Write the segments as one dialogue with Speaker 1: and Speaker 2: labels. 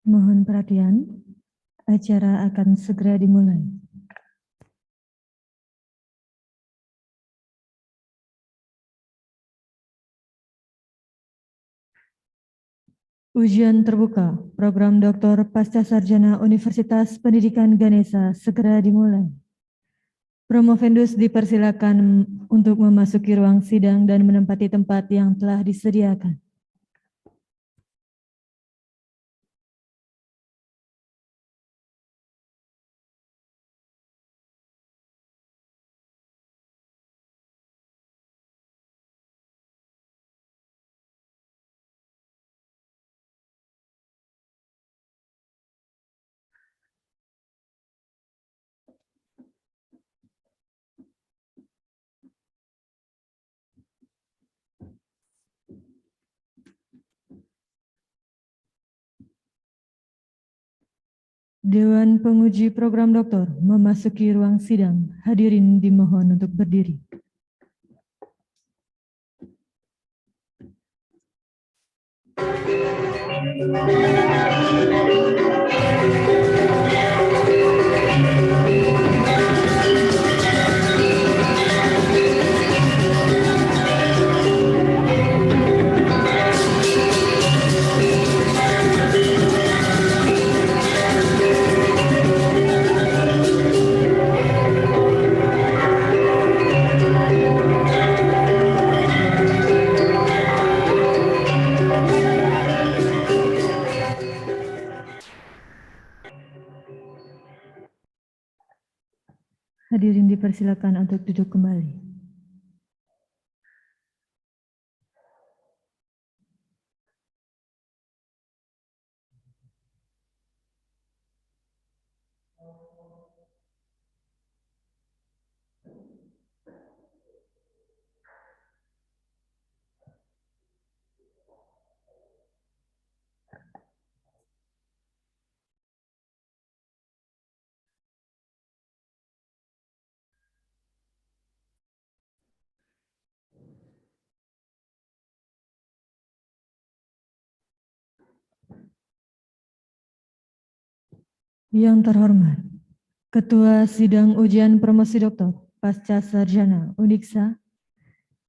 Speaker 1: Mohon perhatian, acara akan segera dimulai. Ujian terbuka, program Doktor Pasca Sarjana Universitas Pendidikan Ganesha segera dimulai. Promovendus dipersilakan untuk memasuki ruang sidang dan menempati tempat yang telah disediakan. Dewan Penguji Program Doktor memasuki ruang sidang. Hadirin dimohon untuk berdiri. Hadirin dipersilakan untuk duduk kembali. Yang terhormat, Ketua Sidang Ujian Promosi Doktor Pasca Sarjana Uniksa.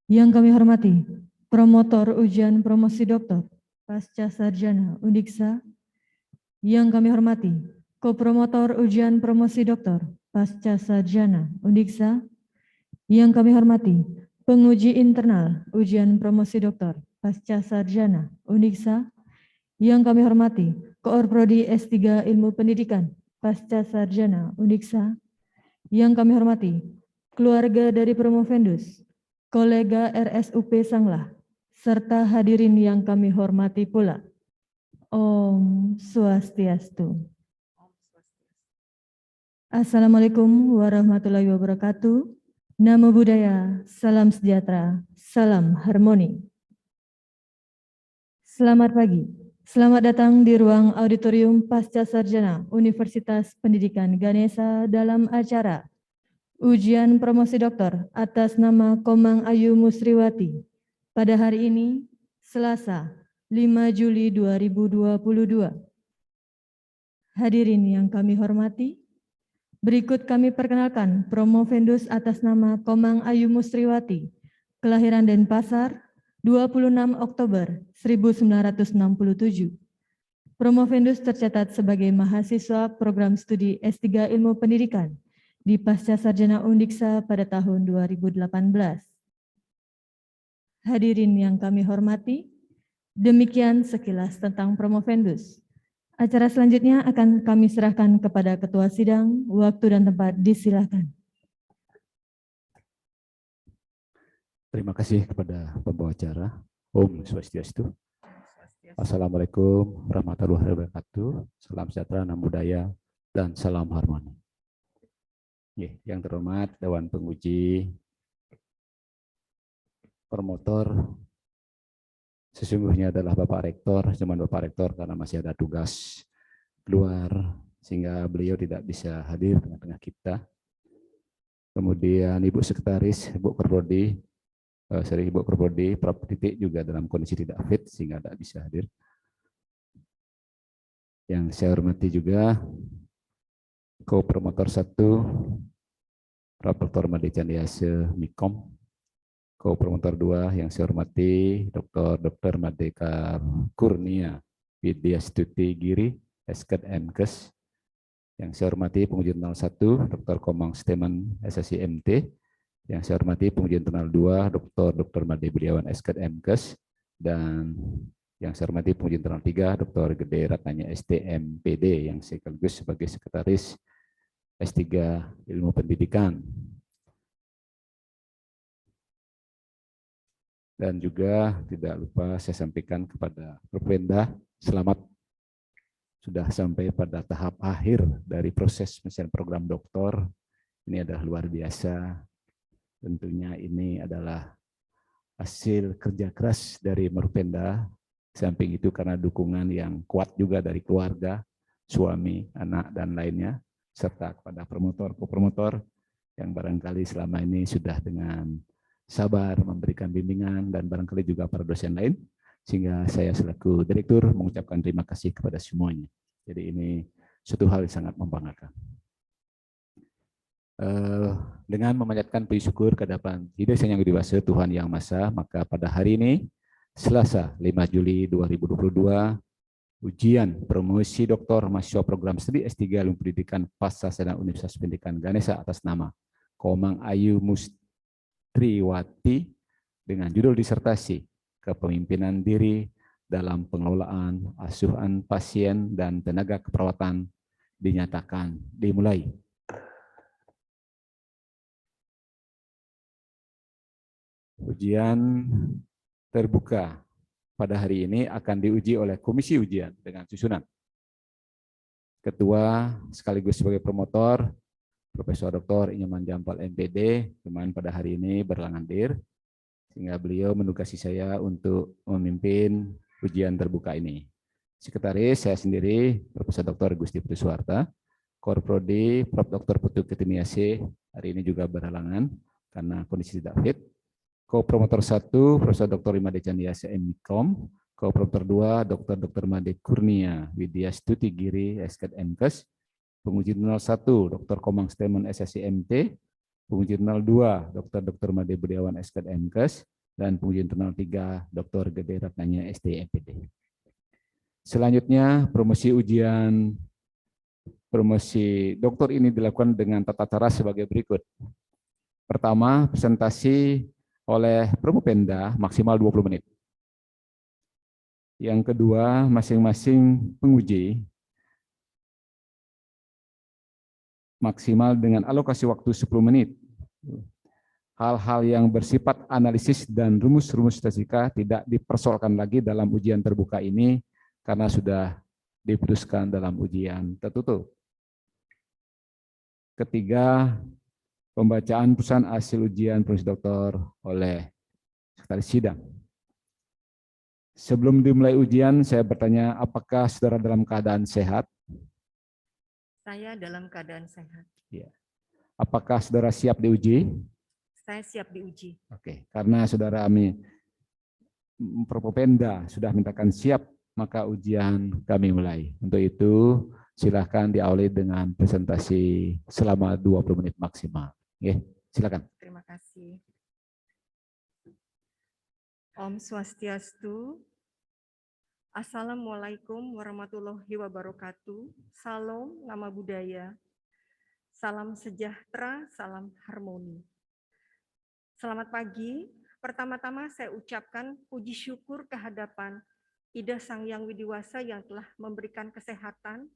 Speaker 1: Yang kami hormati, Promotor Ujian Promosi Doktor Pasca Sarjana Uniksa. Yang kami hormati, Kopromotor Ujian Promosi Doktor Pasca Sarjana Uniksa. Yang kami hormati, Penguji Internal Ujian Promosi Doktor Pasca Sarjana Uniksa. Yang kami hormati, Koor Prodi S3 Ilmu Pendidikan Pasca Sarjana Uniksa. Yang kami hormati, keluarga dari Promovendus, kolega RSUP Sanglah, serta hadirin yang kami hormati pula. Om Swastiastu. Assalamualaikum warahmatullahi wabarakatuh. Namo Buddhaya, salam sejahtera, salam harmoni. Selamat pagi. Selamat datang di ruang auditorium Pasca Sarjana Universitas Pendidikan Ganesha dalam acara Ujian Promosi Doktor atas nama Komang Ayu Musriwati pada hari ini, Selasa, 5 Juli 2022. Hadirin yang kami hormati, berikut kami perkenalkan Promovendus atas nama Komang Ayu Musriwati, kelahiran Denpasar, 26 Oktober 1967. Promovendus tercatat sebagai mahasiswa program studi S3 Ilmu Pendidikan di Pasca Sarjana Undiksa pada tahun 2018. Hadirin yang kami hormati, demikian sekilas tentang Promovendus. Acara selanjutnya akan kami serahkan kepada Ketua Sidang. Waktu dan tempat disilakan.
Speaker 2: Terima kasih kepada pembawa acara. Om Swastiastu. Assalamualaikum warahmatullahi wabarakatuh. Salam sejahtera, namo buddhaya, dan salam harmoni. Yang terhormat Dewan Penguji, promotor, sesungguhnya adalah Bapak Rektor, cuman Bapak Rektor karena masih ada tugas keluar, sehingga beliau tidak bisa hadir tengah-tengah kita. Kemudian Ibu Sekretaris, Ibu Korprodi, Ibu Korprodi, Prof. Titik juga dalam kondisi tidak fit sehingga tidak bisa hadir. Yang saya hormati juga Co-Promotor 1, Prof. Dr. Made Candiase Mikom, Co-Promotor 2 yang saya hormati Dr. Madeka Kurnia Widya Stuti Giri, Esket MKes. Yang saya hormati penguji internal 1, Dr. Komang Steman, SSI MT. Yang saya hormati penguji internal 2, Dr. Made Budiawan, Esket MKes. Dan yang saya hormati penguji internal 3, Dr. Gede Ratnanya STMPD, yang sekaligus sebagai Sekretaris S3 Ilmu Pendidikan. Dan juga tidak lupa saya sampaikan kepada Propenda, selamat sudah sampai pada tahap akhir dari proses penyelesaian program doktor. Ini adalah luar biasa. Tentunya ini adalah hasil kerja keras dari Propenda. Samping itu karena dukungan yang kuat juga dari keluarga, suami, anak, dan lainnya, serta kepada promotor, kopromotor yang barangkali selama ini sudah dengan sabar memberikan bimbingan, dan barangkali juga para dosen lain, sehingga saya selaku direktur mengucapkan terima kasih kepada semuanya. Jadi ini suatu hal yang sangat membanggakan. Dengan memanjatkan puji syukur ke hadapan Hidup Yang Dewasa Tuhan Yang Maha, maka pada hari ini, Selasa 5 Juli 2022, ujian promosi doktor mahasiswa program studi S3 Ilmu Pendidikan Pasca Sarjana Universitas Pendidikan Ganesha atas nama Komang Ayu Mustriwati dengan judul disertasi Kepemimpinan Diri dalam Pengelolaan Asuhan Pasien dan Tenaga Keperawatan dinyatakan dimulai. Ujian terbuka pada hari ini akan diuji oleh komisi ujian dengan susunan Ketua sekaligus sebagai promotor Profesor Dr. Inyoman Jampal MPD, kemarin pada hari ini berhalangan hadir, sehingga beliau menugasi saya untuk memimpin ujian terbuka ini. Sekretaris saya sendiri, Profesor Dr. Gusti Putuswarta, Korprodi Prof. Dr. Putu Ketiniase hari ini juga berhalangan karena kondisi tidak fit. Co-Promotor 1, Profesor Dr. Made Candiase MKom, Co-Promotor 2, Dr. Made Kurnia Widya Stuti Giri, Esket MKes, penguji 01, Dr. Komang Steman SSI MT, penguji 02, Dr. Made Budiawan Esket MKes, dan penguji internal 3, Dr. Gede Ratnanya STMPD. Selanjutnya, promosi doktor ini dilakukan dengan tata cara sebagai berikut. Pertama, presentasi oleh Propenda maksimal 20 menit. Yang kedua, masing-masing penguji maksimal dengan alokasi waktu 10 menit. Hal-hal yang bersifat analisis dan rumus-rumus statistika tidak dipersoalkan lagi dalam ujian terbuka ini karena sudah diputuskan dalam ujian tertutup. Ketiga, pembacaan putusan hasil ujian promosi doktor oleh sekretaris sidang. Sebelum dimulai ujian, saya bertanya, apakah saudara dalam keadaan sehat?
Speaker 3: Saya dalam keadaan sehat.
Speaker 2: Ya. Apakah saudara siap diuji?
Speaker 3: Saya siap diuji.
Speaker 2: Oke, karena saudara Propenda sudah mintakan siap, maka ujian kami mulai. Untuk itu, silakan diawali dengan presentasi selama 20 menit maksimal. Oke, silakan.
Speaker 3: Terima kasih. Om Swastiastu. Assalamualaikum warahmatullahi wabarakatuh. Salam nama budaya. Salam sejahtera, salam harmoni. Selamat pagi. Pertama-tama saya ucapkan puji syukur kehadapan Ida Sang Yang Widiwasa yang telah memberikan kesehatan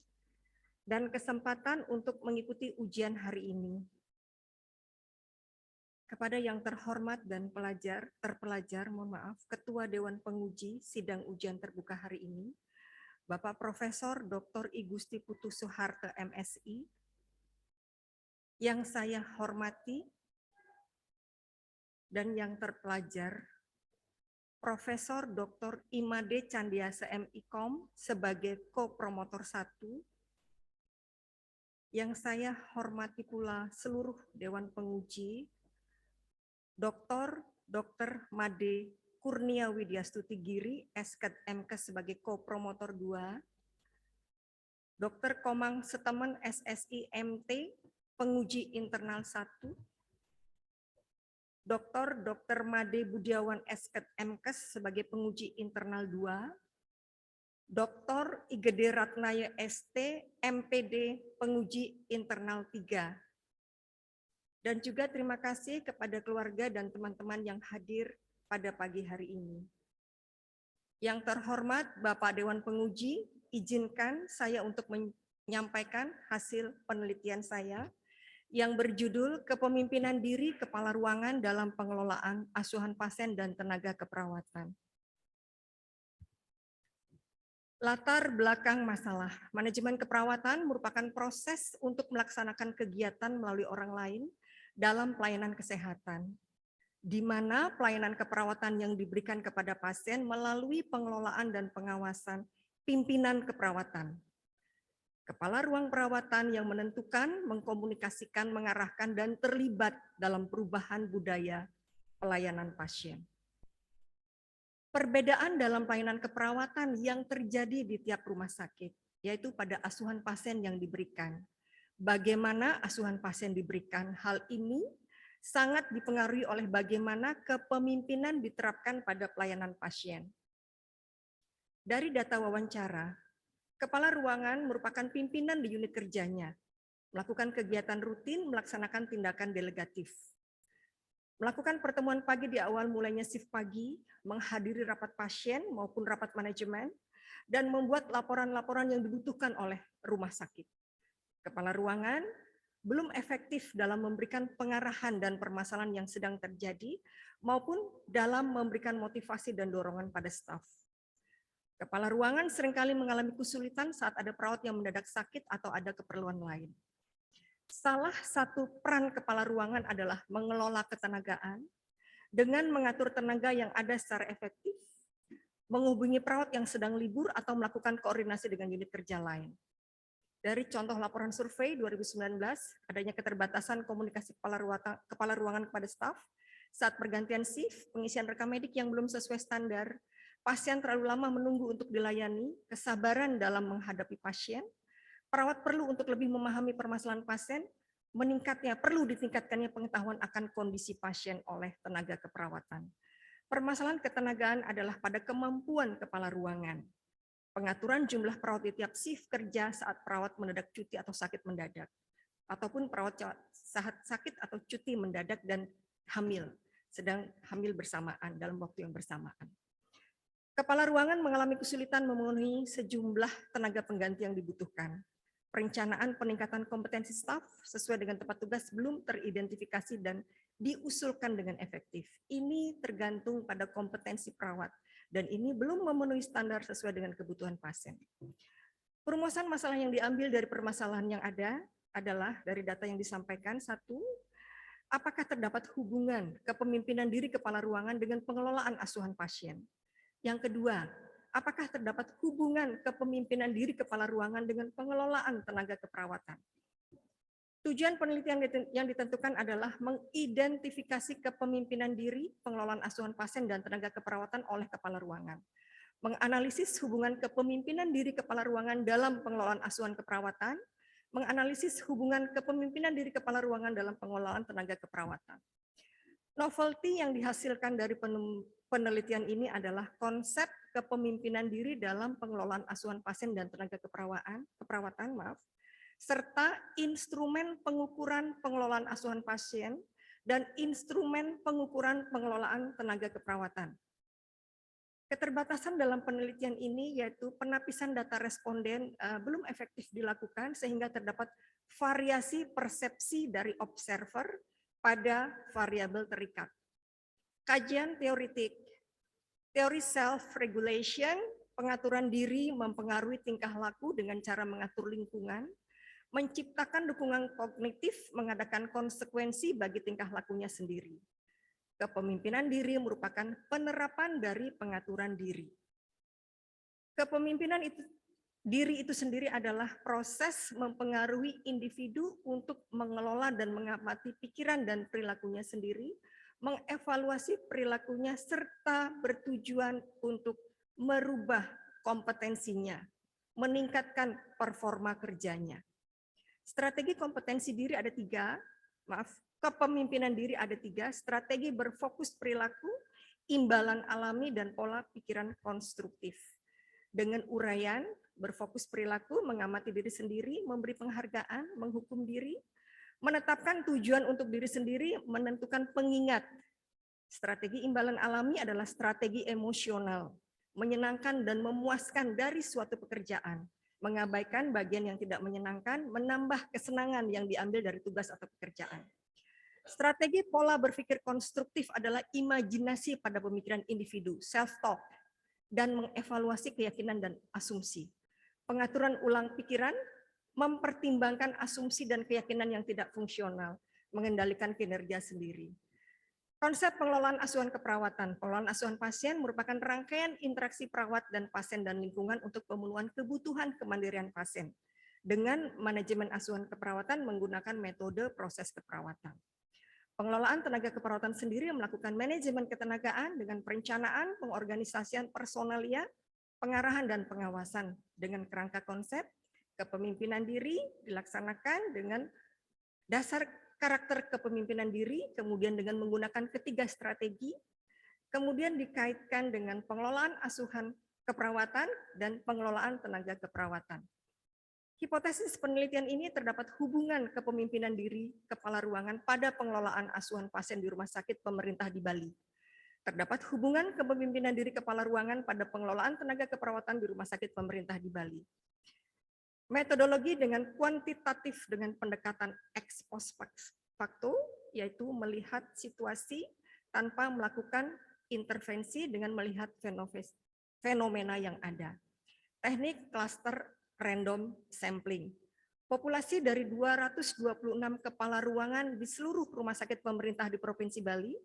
Speaker 3: dan kesempatan untuk mengikuti ujian hari ini. Kepada yang terhormat dan terpelajar, mohon maaf, Ketua Dewan Penguji Sidang Ujian Terbuka hari ini, Bapak Profesor Dr. I Gusti Putu Soeharto MSI, yang saya hormati, dan yang terpelajar, Profesor Dr. Imade Candiase MIKom sebagai Co-Promotor 1, yang saya hormati pula seluruh Dewan Penguji, Dr. Made Kurnia Widya Stuti Giri, Esket MKes sebagai Co-Promotor 2, Dr. Komang Setemen SSI MT, penguji internal 1, Dr. Made Budiawan SKET MKes sebagai penguji internal 2, Dr. Igede Ratnaya ST MPD penguji internal 3. Dan juga terima kasih kepada keluarga dan teman-teman yang hadir pada pagi hari ini. Yang terhormat Bapak Dewan Penguji, izinkan saya untuk menyampaikan hasil penelitian saya yang berjudul Kepemimpinan Diri Kepala Ruangan dalam Pengelolaan Asuhan Pasien dan Tenaga Keperawatan. Latar belakang masalah, manajemen keperawatan merupakan proses untuk melaksanakan kegiatan melalui orang lain dalam pelayanan kesehatan, di mana pelayanan keperawatan yang diberikan kepada pasien melalui pengelolaan dan pengawasan pimpinan keperawatan. Kepala ruang perawatan yang menentukan, mengkomunikasikan, mengarahkan, dan terlibat dalam perubahan budaya pelayanan pasien. Perbedaan dalam pelayanan keperawatan yang terjadi di tiap rumah sakit, yaitu pada asuhan pasien yang diberikan. Bagaimana asuhan pasien diberikan, hal ini sangat dipengaruhi oleh bagaimana kepemimpinan diterapkan pada pelayanan pasien. Dari data wawancara, kepala ruangan merupakan pimpinan di unit kerjanya, melakukan kegiatan rutin, melaksanakan tindakan delegatif. Melakukan pertemuan pagi di awal mulainya shift pagi, menghadiri rapat pasien maupun rapat manajemen, dan membuat laporan-laporan yang dibutuhkan oleh rumah sakit. Kepala ruangan belum efektif dalam memberikan pengarahan dan permasalahan yang sedang terjadi, maupun dalam memberikan motivasi dan dorongan pada staf. Kepala ruangan seringkali mengalami kesulitan saat ada perawat yang mendadak sakit atau ada keperluan lain. Salah satu peran kepala ruangan adalah mengelola ketenagaan dengan mengatur tenaga yang ada secara efektif, menghubungi perawat yang sedang libur atau melakukan koordinasi dengan unit kerja lain. Dari contoh laporan survei 2019, adanya keterbatasan komunikasi kepala ruangan kepada staf saat pergantian shift, pengisian rekam medik yang belum sesuai standar, pasien terlalu lama menunggu untuk dilayani, kesabaran dalam menghadapi pasien, perawat perlu untuk lebih memahami permasalahan pasien, perlu ditingkatkannya pengetahuan akan kondisi pasien oleh tenaga keperawatan. Permasalahan ketenagaan adalah pada kemampuan kepala ruangan. Pengaturan jumlah perawat di tiap shift kerja saat perawat mendadak cuti atau sakit mendadak, ataupun perawat sakit atau cuti mendadak dan sedang hamil bersamaan dalam waktu yang bersamaan. Kepala ruangan mengalami kesulitan memenuhi sejumlah tenaga pengganti yang dibutuhkan. Perencanaan peningkatan kompetensi staf sesuai dengan tempat tugas belum teridentifikasi dan diusulkan dengan efektif. Ini tergantung pada kompetensi perawat dan ini belum memenuhi standar sesuai dengan kebutuhan pasien. Perumusan masalah yang diambil dari permasalahan yang ada adalah dari data yang disampaikan, 1, apakah terdapat hubungan kepemimpinan diri kepala ruangan dengan pengelolaan asuhan pasien? Yang kedua, apakah terdapat hubungan kepemimpinan diri kepala ruangan dengan pengelolaan tenaga keperawatan? Tujuan penelitian yang ditentukan adalah mengidentifikasi kepemimpinan diri, pengelolaan asuhan pasien dan tenaga keperawatan oleh kepala ruangan. Menganalisis hubungan kepemimpinan diri kepala ruangan dalam pengelolaan asuhan keperawatan, menganalisis hubungan kepemimpinan diri kepala ruangan dalam pengelolaan tenaga keperawatan. Novelty yang dihasilkan dari penelitian ini adalah konsep kepemimpinan diri dalam pengelolaan asuhan pasien dan tenaga keperawatan, serta instrumen pengukuran pengelolaan asuhan pasien dan instrumen pengukuran pengelolaan tenaga keperawatan. Keterbatasan dalam penelitian ini yaitu penapisan data responden belum efektif dilakukan sehingga terdapat variasi persepsi dari observer pada variabel terikat. Kajian teoritik, teori self-regulation, pengaturan diri mempengaruhi tingkah laku dengan cara mengatur lingkungan, menciptakan dukungan kognitif, mengadakan konsekuensi bagi tingkah lakunya sendiri. Kepemimpinan diri merupakan penerapan dari pengaturan diri. Kepemimpinan diri itu sendiri adalah proses mempengaruhi individu untuk mengelola dan mengamati pikiran dan perilakunya sendiri, mengevaluasi perilakunya, serta bertujuan untuk merubah kompetensinya, meningkatkan performa kerjanya. Strategi kompetensi diri ada 3, kepemimpinan diri ada 3, strategi berfokus perilaku, imbalan alami, dan pola pikiran konstruktif. Dengan uraian, berfokus perilaku, mengamati diri sendiri, memberi penghargaan, menghukum diri, menetapkan tujuan untuk diri sendiri, menentukan pengingat. Strategi imbalan alami adalah strategi emosional, menyenangkan dan memuaskan dari suatu pekerjaan, mengabaikan bagian yang tidak menyenangkan, menambah kesenangan yang diambil dari tugas atau pekerjaan. Strategi pola berpikir konstruktif adalah imajinasi pada pemikiran individu, self-talk, dan mengevaluasi keyakinan dan asumsi. Pengaturan ulang pikiran, mempertimbangkan asumsi dan keyakinan yang tidak fungsional, mengendalikan kinerja sendiri. Konsep pengelolaan asuhan keperawatan. Pengelolaan asuhan pasien merupakan rangkaian interaksi perawat dan pasien dan lingkungan untuk pemenuhan kebutuhan kemandirian pasien dengan manajemen asuhan keperawatan menggunakan metode proses keperawatan. Pengelolaan tenaga keperawatan sendiri melakukan manajemen ketenagaan dengan perencanaan, pengorganisasian personalia, pengarahan dan pengawasan dengan kerangka konsep kepemimpinan diri dilaksanakan dengan dasar karakter kepemimpinan diri, kemudian dengan menggunakan ketiga strategi, kemudian dikaitkan dengan pengelolaan asuhan keperawatan dan pengelolaan tenaga keperawatan. Hipotesis penelitian ini terdapat hubungan kepemimpinan diri kepala ruangan pada pengelolaan asuhan pasien di rumah sakit pemerintah di Bali. Terdapat hubungan kepemimpinan diri kepala ruangan pada pengelolaan tenaga keperawatan di rumah sakit pemerintah di Bali. Metodologi dengan kuantitatif dengan pendekatan ex post facto, yaitu melihat situasi tanpa melakukan intervensi dengan melihat fenomena yang ada. Teknik cluster random sampling. Populasi dari 226 kepala ruangan di seluruh rumah sakit pemerintah di Provinsi Bali,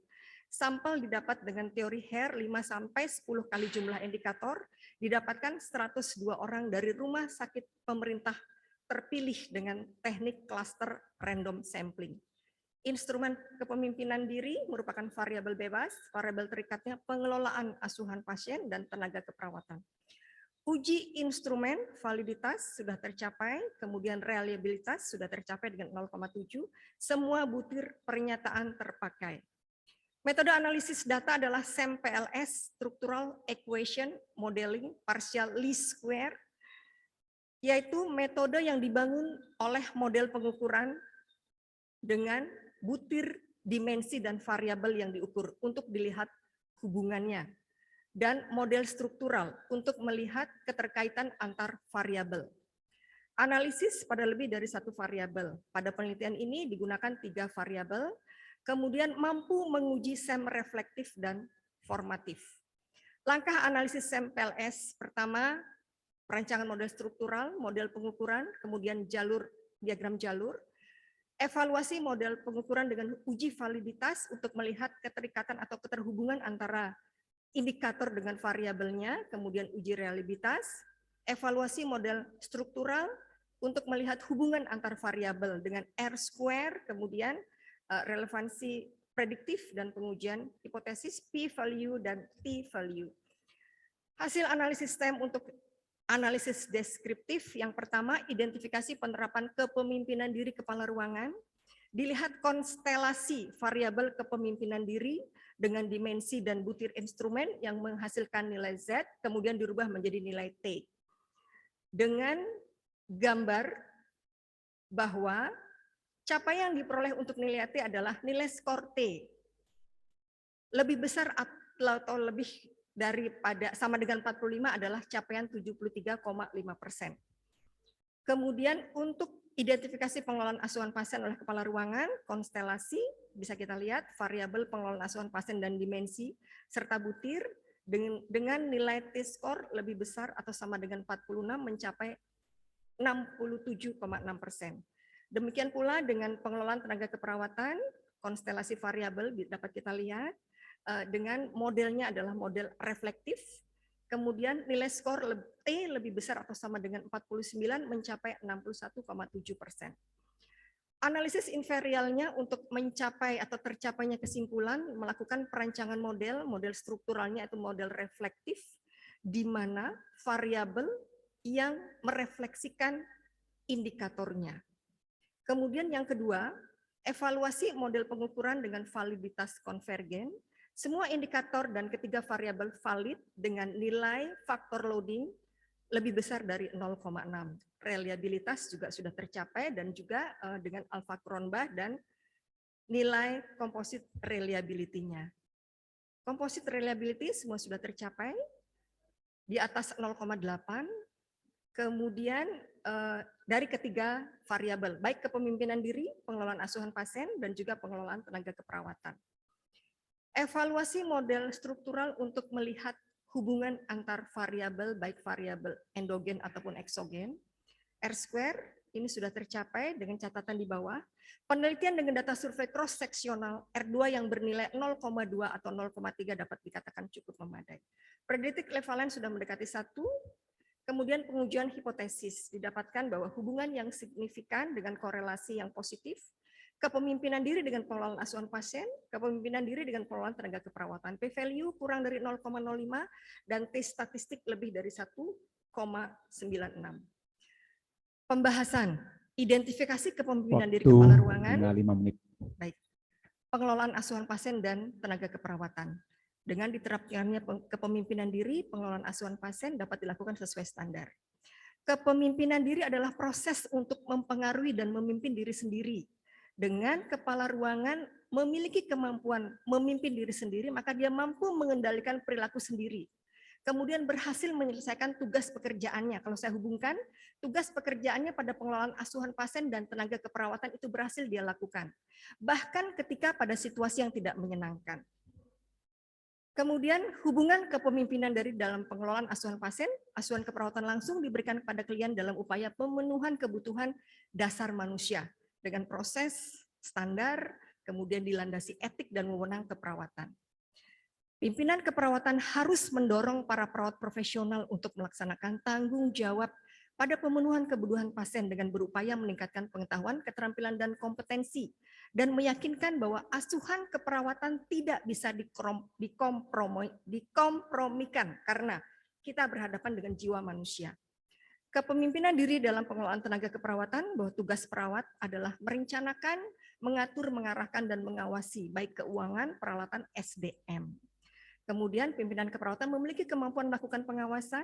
Speaker 3: sampel didapat dengan teori Hare 5-10 kali jumlah indikator, didapatkan 102 orang dari rumah sakit pemerintah terpilih dengan teknik cluster random sampling. Instrumen kepemimpinan diri merupakan variabel bebas, variabel terikatnya pengelolaan asuhan pasien dan tenaga keperawatan. Uji instrumen validitas sudah tercapai, kemudian reliabilitas sudah tercapai dengan 0,7, semua butir pernyataan terpakai. Metode analisis data adalah SEM-PLS, Structural Equation Modeling Partial Least Square, yaitu metode yang dibangun oleh model pengukuran dengan butir dimensi dan variabel yang diukur untuk dilihat hubungannya, dan model struktural untuk melihat keterkaitan antar variabel. Analisis pada lebih dari satu variabel. Pada penelitian ini digunakan 3 variabel, kemudian mampu menguji SEM reflektif dan formatif. Langkah analisis SEM PLS pertama, perancangan model struktural, model pengukuran, kemudian diagram jalur, evaluasi model pengukuran dengan uji validitas untuk melihat keterikatan atau keterhubungan antara indikator dengan variabelnya, kemudian uji reliabilitas, evaluasi model struktural untuk melihat hubungan antar variabel dengan R-square, kemudian relevansi prediktif dan pengujian hipotesis P-value dan T-value. Hasil analisis STEM untuk analisis deskriptif yang pertama, identifikasi penerapan kepemimpinan diri kepala ruangan, dilihat konstelasi variabel kepemimpinan diri dengan dimensi dan butir instrumen yang menghasilkan nilai Z, kemudian dirubah menjadi nilai T. Dengan gambar bahwa capaian yang diperoleh untuk nilai T adalah nilai skor T lebih besar atau lebih daripada sama dengan 45 adalah capaian 73,5%. Kemudian untuk identifikasi pengelolaan asuhan pasien oleh kepala ruangan, konstelasi, bisa kita lihat variabel pengelolaan asuhan pasien dan dimensi, serta butir dengan nilai T-score lebih besar atau sama dengan 46 mencapai 67,6%. Demikian pula dengan pengelolaan tenaga keperawatan, konstelasi variabel dapat kita lihat dengan modelnya adalah model reflektif, kemudian nilai skor T lebih besar atau sama dengan 49 mencapai 61,7%. Analisis invarialnya untuk mencapai atau tercapainya kesimpulan melakukan perancangan model strukturalnya itu model reflektif, di mana variabel yang merefleksikan indikatornya. Kemudian yang kedua, evaluasi model pengukuran dengan validitas konvergen. Semua indikator dan ketiga variabel valid dengan nilai faktor loading lebih besar dari 0,6. Reliabilitas juga sudah tercapai dan juga dengan alfa Cronbach dan nilai composite reliability-nya. Composite reliability semua sudah tercapai di atas 0,8. Kemudian dari ketiga variabel, baik kepemimpinan diri, pengelolaan asuhan pasien, dan juga pengelolaan tenaga keperawatan. Evaluasi model struktural untuk melihat hubungan antar variabel, baik variabel endogen ataupun eksogen. R-square ini sudah tercapai dengan catatan di bawah. Penelitian dengan data survei cross-seksional R2 yang bernilai 0,2 atau 0,3 dapat dikatakan cukup memadai. Predictive equivalence sudah mendekati 1. Kemudian pengujian hipotesis didapatkan bahwa hubungan yang signifikan dengan korelasi yang positif, kepemimpinan diri dengan pengelolaan asuhan pasien, kepemimpinan diri dengan pengelolaan tenaga keperawatan. P-value kurang dari 0,05 dan T statistik lebih dari 1,96. Pembahasan, identifikasi kepemimpinan diri kepala ruangan,
Speaker 2: 5 menit.
Speaker 3: baik, pengelolaan asuhan pasien dan tenaga keperawatan. Dengan diterapkannya kepemimpinan diri, pengelolaan asuhan pasien dapat dilakukan sesuai standar. Kepemimpinan diri adalah proses untuk mempengaruhi dan memimpin diri sendiri. Dengan kepala ruangan memiliki kemampuan memimpin diri sendiri, maka dia mampu mengendalikan perilaku sendiri. Kemudian berhasil menyelesaikan tugas pekerjaannya. Kalau saya hubungkan, tugas pekerjaannya pada pengelolaan asuhan pasien dan tenaga keperawatan itu berhasil dia lakukan. Bahkan ketika pada situasi yang tidak menyenangkan. Kemudian hubungan kepemimpinan dari dalam pengelolaan asuhan pasien, asuhan keperawatan langsung diberikan kepada klien dalam upaya pemenuhan kebutuhan dasar manusia dengan proses standar, kemudian dilandasi etik dan wewenang keperawatan. Pimpinan keperawatan harus mendorong para perawat profesional untuk melaksanakan tanggung jawab pada pemenuhan kebutuhan pasien dengan berupaya meningkatkan pengetahuan, keterampilan, dan kompetensi, dan meyakinkan bahwa asuhan keperawatan tidak bisa dikompromikan karena kita berhadapan dengan jiwa manusia. Kepemimpinan diri dalam pengelolaan tenaga keperawatan, bahwa tugas perawat adalah merencanakan, mengatur, mengarahkan, dan mengawasi baik keuangan, peralatan, SDM. Kemudian pimpinan keperawatan memiliki kemampuan melakukan pengawasan.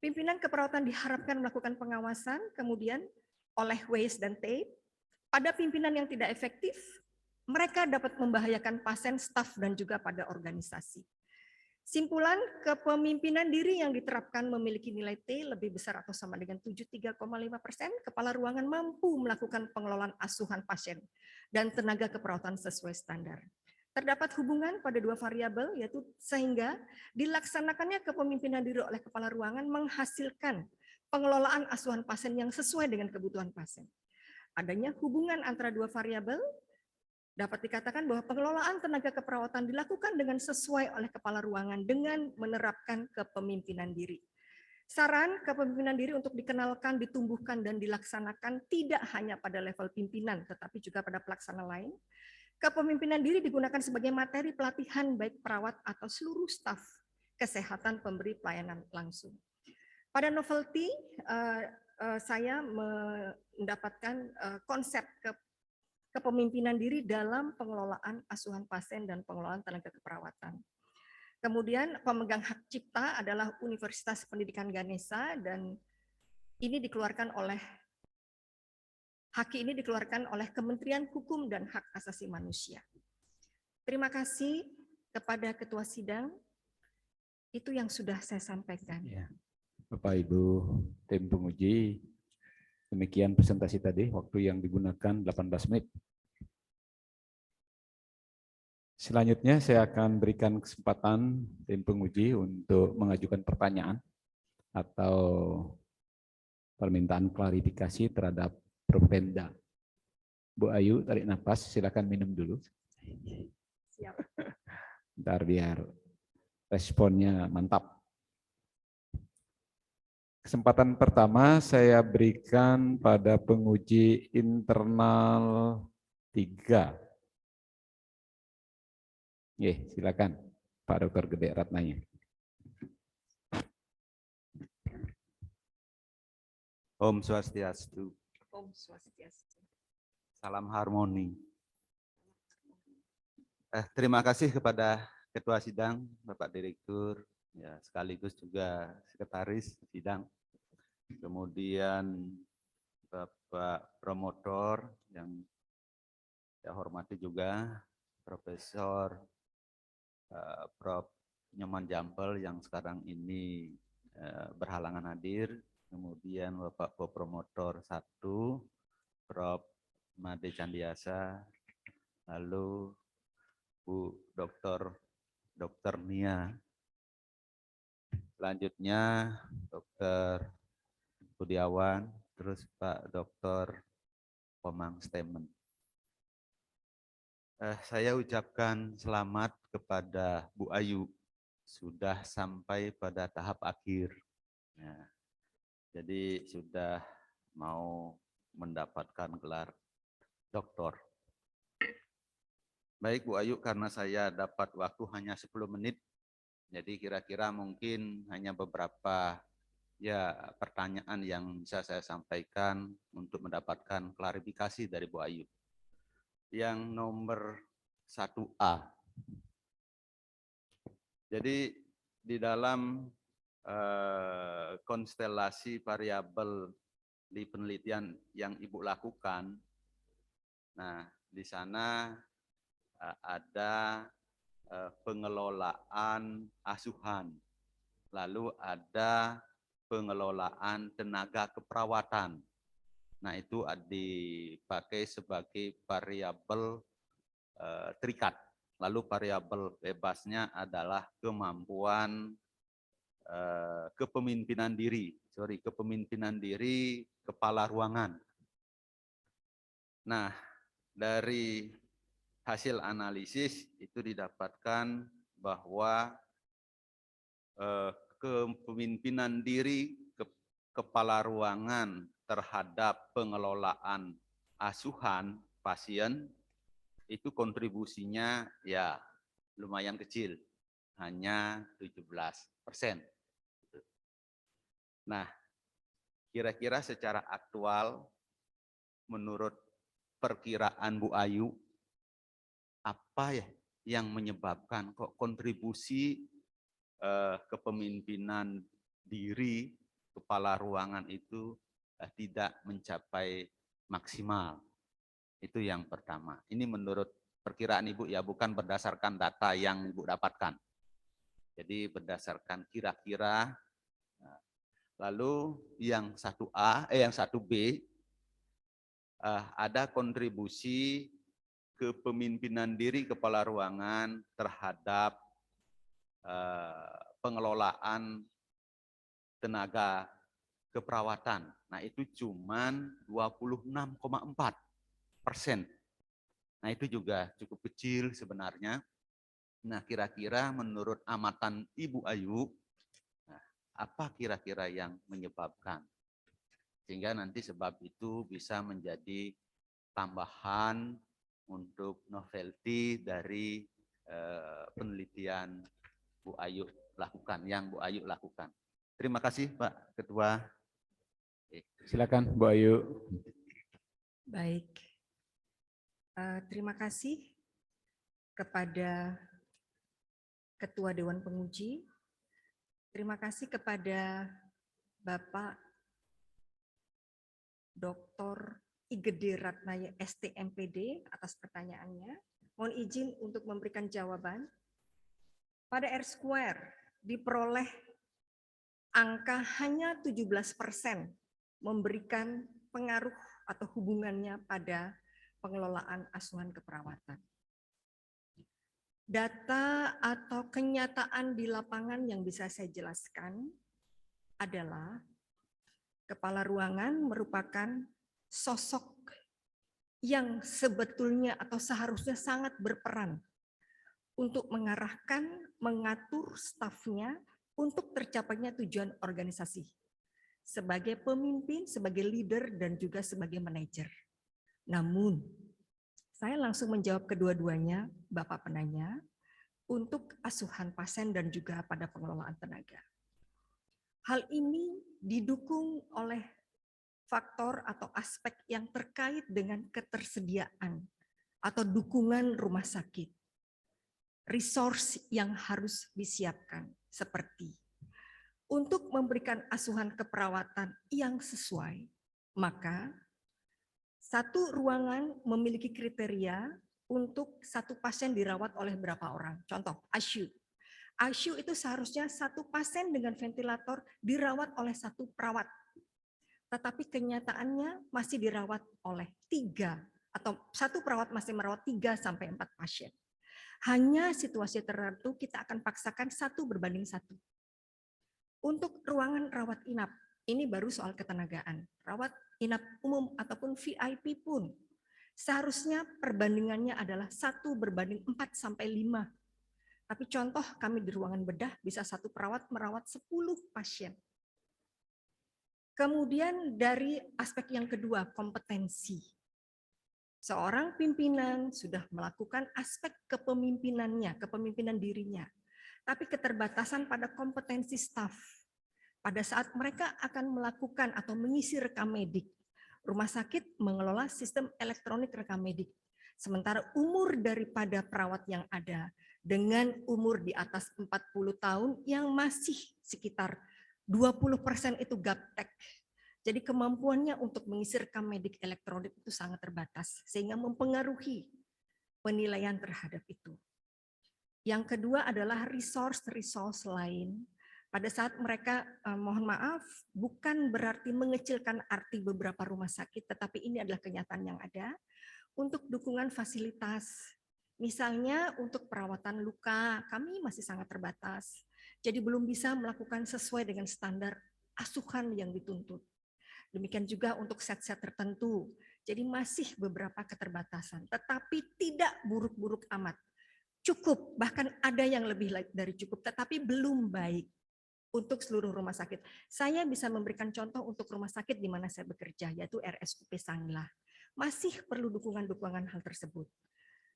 Speaker 3: Pimpinan keperawatan diharapkan melakukan pengawasan, kemudian oleh waste dan tape. Pada pimpinan yang tidak efektif, mereka dapat membahayakan pasien, staf, dan juga pada organisasi. Simpulan, kepemimpinan diri yang diterapkan memiliki nilai T lebih besar atau sama dengan 73,5%. Kepala ruangan mampu melakukan pengelolaan asuhan pasien dan tenaga keperawatan sesuai standar. Terdapat hubungan pada dua variabel, yaitu sehingga dilaksanakannya kepemimpinan diri oleh kepala ruangan menghasilkan pengelolaan asuhan pasien yang sesuai dengan kebutuhan pasien. Adanya hubungan antara dua variabel, dapat dikatakan bahwa pengelolaan tenaga keperawatan dilakukan dengan sesuai oleh kepala ruangan dengan menerapkan kepemimpinan diri. Saran kepemimpinan diri untuk dikenalkan, ditumbuhkan, dan dilaksanakan tidak hanya pada level pimpinan, tetapi juga pada pelaksana lain. Kepemimpinan diri digunakan sebagai materi pelatihan baik perawat atau seluruh staf kesehatan pemberi pelayanan langsung. Pada novelty, saya mendapatkan konsep kepemimpinan diri dalam pengelolaan asuhan pasien dan pengelolaan tenaga keperawatan. Kemudian pemegang hak cipta adalah Universitas Pendidikan Ganesha dan ini dikeluarkan oleh HAKI ini dikeluarkan oleh Kementerian Hukum dan Hak Asasi Manusia. Terima kasih kepada Ketua Sidang. Itu yang sudah saya sampaikan.
Speaker 2: Ya. Bapak Ibu tim penguji, demikian presentasi tadi, waktu yang digunakan 18 menit. Selanjutnya saya akan berikan kesempatan tim penguji untuk mengajukan pertanyaan atau permintaan klarifikasi terhadap Propenda. Bu Ayu, tarik nafas, silakan minum dulu.
Speaker 3: Siap.
Speaker 2: Ntar biar responnya mantap. Kesempatan pertama saya berikan pada penguji internal 3. Silakan Pak Dr. Gede Ratnanya.
Speaker 4: Om Swastiastu.
Speaker 3: Om Swastiastu.
Speaker 4: Salam harmoni. Terima kasih kepada Ketua Sidang, Bapak Direktur, ya, sekaligus juga Sekretaris Sidang. Kemudian Bapak Promotor yang saya hormati juga, Profesor Prof. Nyoman Jampel yang sekarang ini berhalangan hadir. Kemudian Bapak Promotor 1, Prof. Made Candiasa, lalu Bu Dr. Nia, selanjutnya Dr. Budiawan, terus Pak Dr. Komang Stemen. Saya ucapkan selamat kepada Bu Ayu, sudah sampai pada tahap akhir. Ya, jadi sudah mau mendapatkan gelar doktor. Baik Bu Ayu, karena saya dapat waktu hanya 10 menit, jadi kira-kira mungkin hanya beberapa pertanyaan yang bisa saya sampaikan untuk mendapatkan klarifikasi dari Bu Ayu. Yang nomor 1A. Jadi di dalam konstelasi variabel di penelitian yang Ibu lakukan, nah di sana ada pengelolaan asuhan, lalu ada pengelolaan tenaga keperawatan. Nah itu dipakai sebagai variabel terikat. Lalu variabel bebasnya adalah kemampuan kepemimpinan diri kepala ruangan. Nah dari hasil analisis itu didapatkan bahwa kepemimpinan diri kepala ruangan terhadap pengelolaan asuhan pasien itu kontribusinya ya lumayan kecil, hanya 17%. Nah, kira-kira secara aktual menurut perkiraan Bu Ayu, apa ya yang menyebabkan kok kontribusi kepemimpinan diri kepala ruangan itu tidak mencapai maksimal? Itu yang pertama. Ini menurut perkiraan Ibu ya, bukan berdasarkan data yang Ibu dapatkan. Jadi berdasarkan kira-kira. Lalu yang 1B ada kontribusi kepemimpinan diri kepala ruangan terhadap pengelolaan tenaga keperawatan. Nah itu cuman 26,4%. Nah itu juga cukup kecil sebenarnya. Nah kira-kira menurut amatan Ibu Ayu, apa kira-kira yang menyebabkan? Sehingga nanti sebab itu bisa menjadi tambahan untuk novelty dari penelitian Bu Ayu lakukan, Terima kasih Pak Ketua.
Speaker 2: Silakan Bu Ayu.
Speaker 3: Baik, terima kasih kepada Ketua Dewan Penguji, terima kasih kepada Bapak Dr. Igede Ratnaya STMPD atas pertanyaannya. Mohon izin untuk memberikan jawaban. Pada R2 diperoleh angka hanya 17% memberikan pengaruh atau hubungannya pada pengelolaan asuhan keperawatan. Data atau kenyataan di lapangan yang bisa saya jelaskan adalah kepala ruangan merupakan sosok yang sebetulnya atau seharusnya sangat berperan untuk mengarahkan, mengatur stafnya untuk tercapainya tujuan organisasi sebagai pemimpin, sebagai leader, dan juga sebagai manajer. Namun, saya langsung menjawab kedua-duanya, Bapak penanya, untuk asuhan pasien dan juga pada pengelolaan tenaga. Hal ini didukung oleh faktor atau aspek yang terkait dengan ketersediaan atau dukungan rumah sakit. Resource yang harus disiapkan seperti untuk memberikan asuhan keperawatan yang sesuai, maka satu ruangan memiliki kriteria untuk satu pasien dirawat oleh berapa orang. Contoh, ICU. ICU itu seharusnya satu pasien dengan ventilator dirawat oleh satu perawat. Tetapi kenyataannya masih dirawat oleh 3 atau satu perawat masih merawat 3 sampai 4 pasien. Hanya situasi tertentu kita akan paksakan 1:1. Untuk ruangan rawat inap, ini baru soal ketenagaan. Rawat inap umum ataupun VIP pun seharusnya perbandingannya adalah 1:4 sampai 5. Tapi contoh kami di ruangan bedah bisa satu perawat merawat 10 pasien. Kemudian dari aspek yang kedua, kompetensi. Seorang pimpinan sudah melakukan aspek kepemimpinannya, kepemimpinan dirinya. Tapi keterbatasan pada kompetensi staf. Pada saat mereka akan melakukan atau mengisi rekam medik, rumah sakit mengelola sistem elektronik rekam medik. Sementara umur daripada perawat yang ada dengan umur di atas 40 tahun yang masih sekitar 20% itu gaptek. Jadi kemampuannya untuk mengisi rekam medik elektronik itu sangat terbatas, sehingga mempengaruhi penilaian terhadap itu. Yang kedua adalah resource lain. Pada saat mereka, mohon maaf, bukan berarti mengecilkan arti beberapa rumah sakit, tetapi ini adalah kenyataan yang ada, untuk dukungan fasilitas. Misalnya untuk perawatan luka, kami masih sangat terbatas. Jadi belum bisa melakukan sesuai dengan standar asuhan yang dituntut. Demikian juga untuk set-set tertentu. Jadi masih beberapa keterbatasan, tetapi tidak buruk-buruk amat. Cukup, bahkan ada yang lebih dari cukup, tetapi belum baik untuk seluruh rumah sakit. Saya bisa memberikan contoh untuk rumah sakit di mana saya bekerja, yaitu RSUP Sanglah. Masih perlu dukungan-dukungan hal tersebut,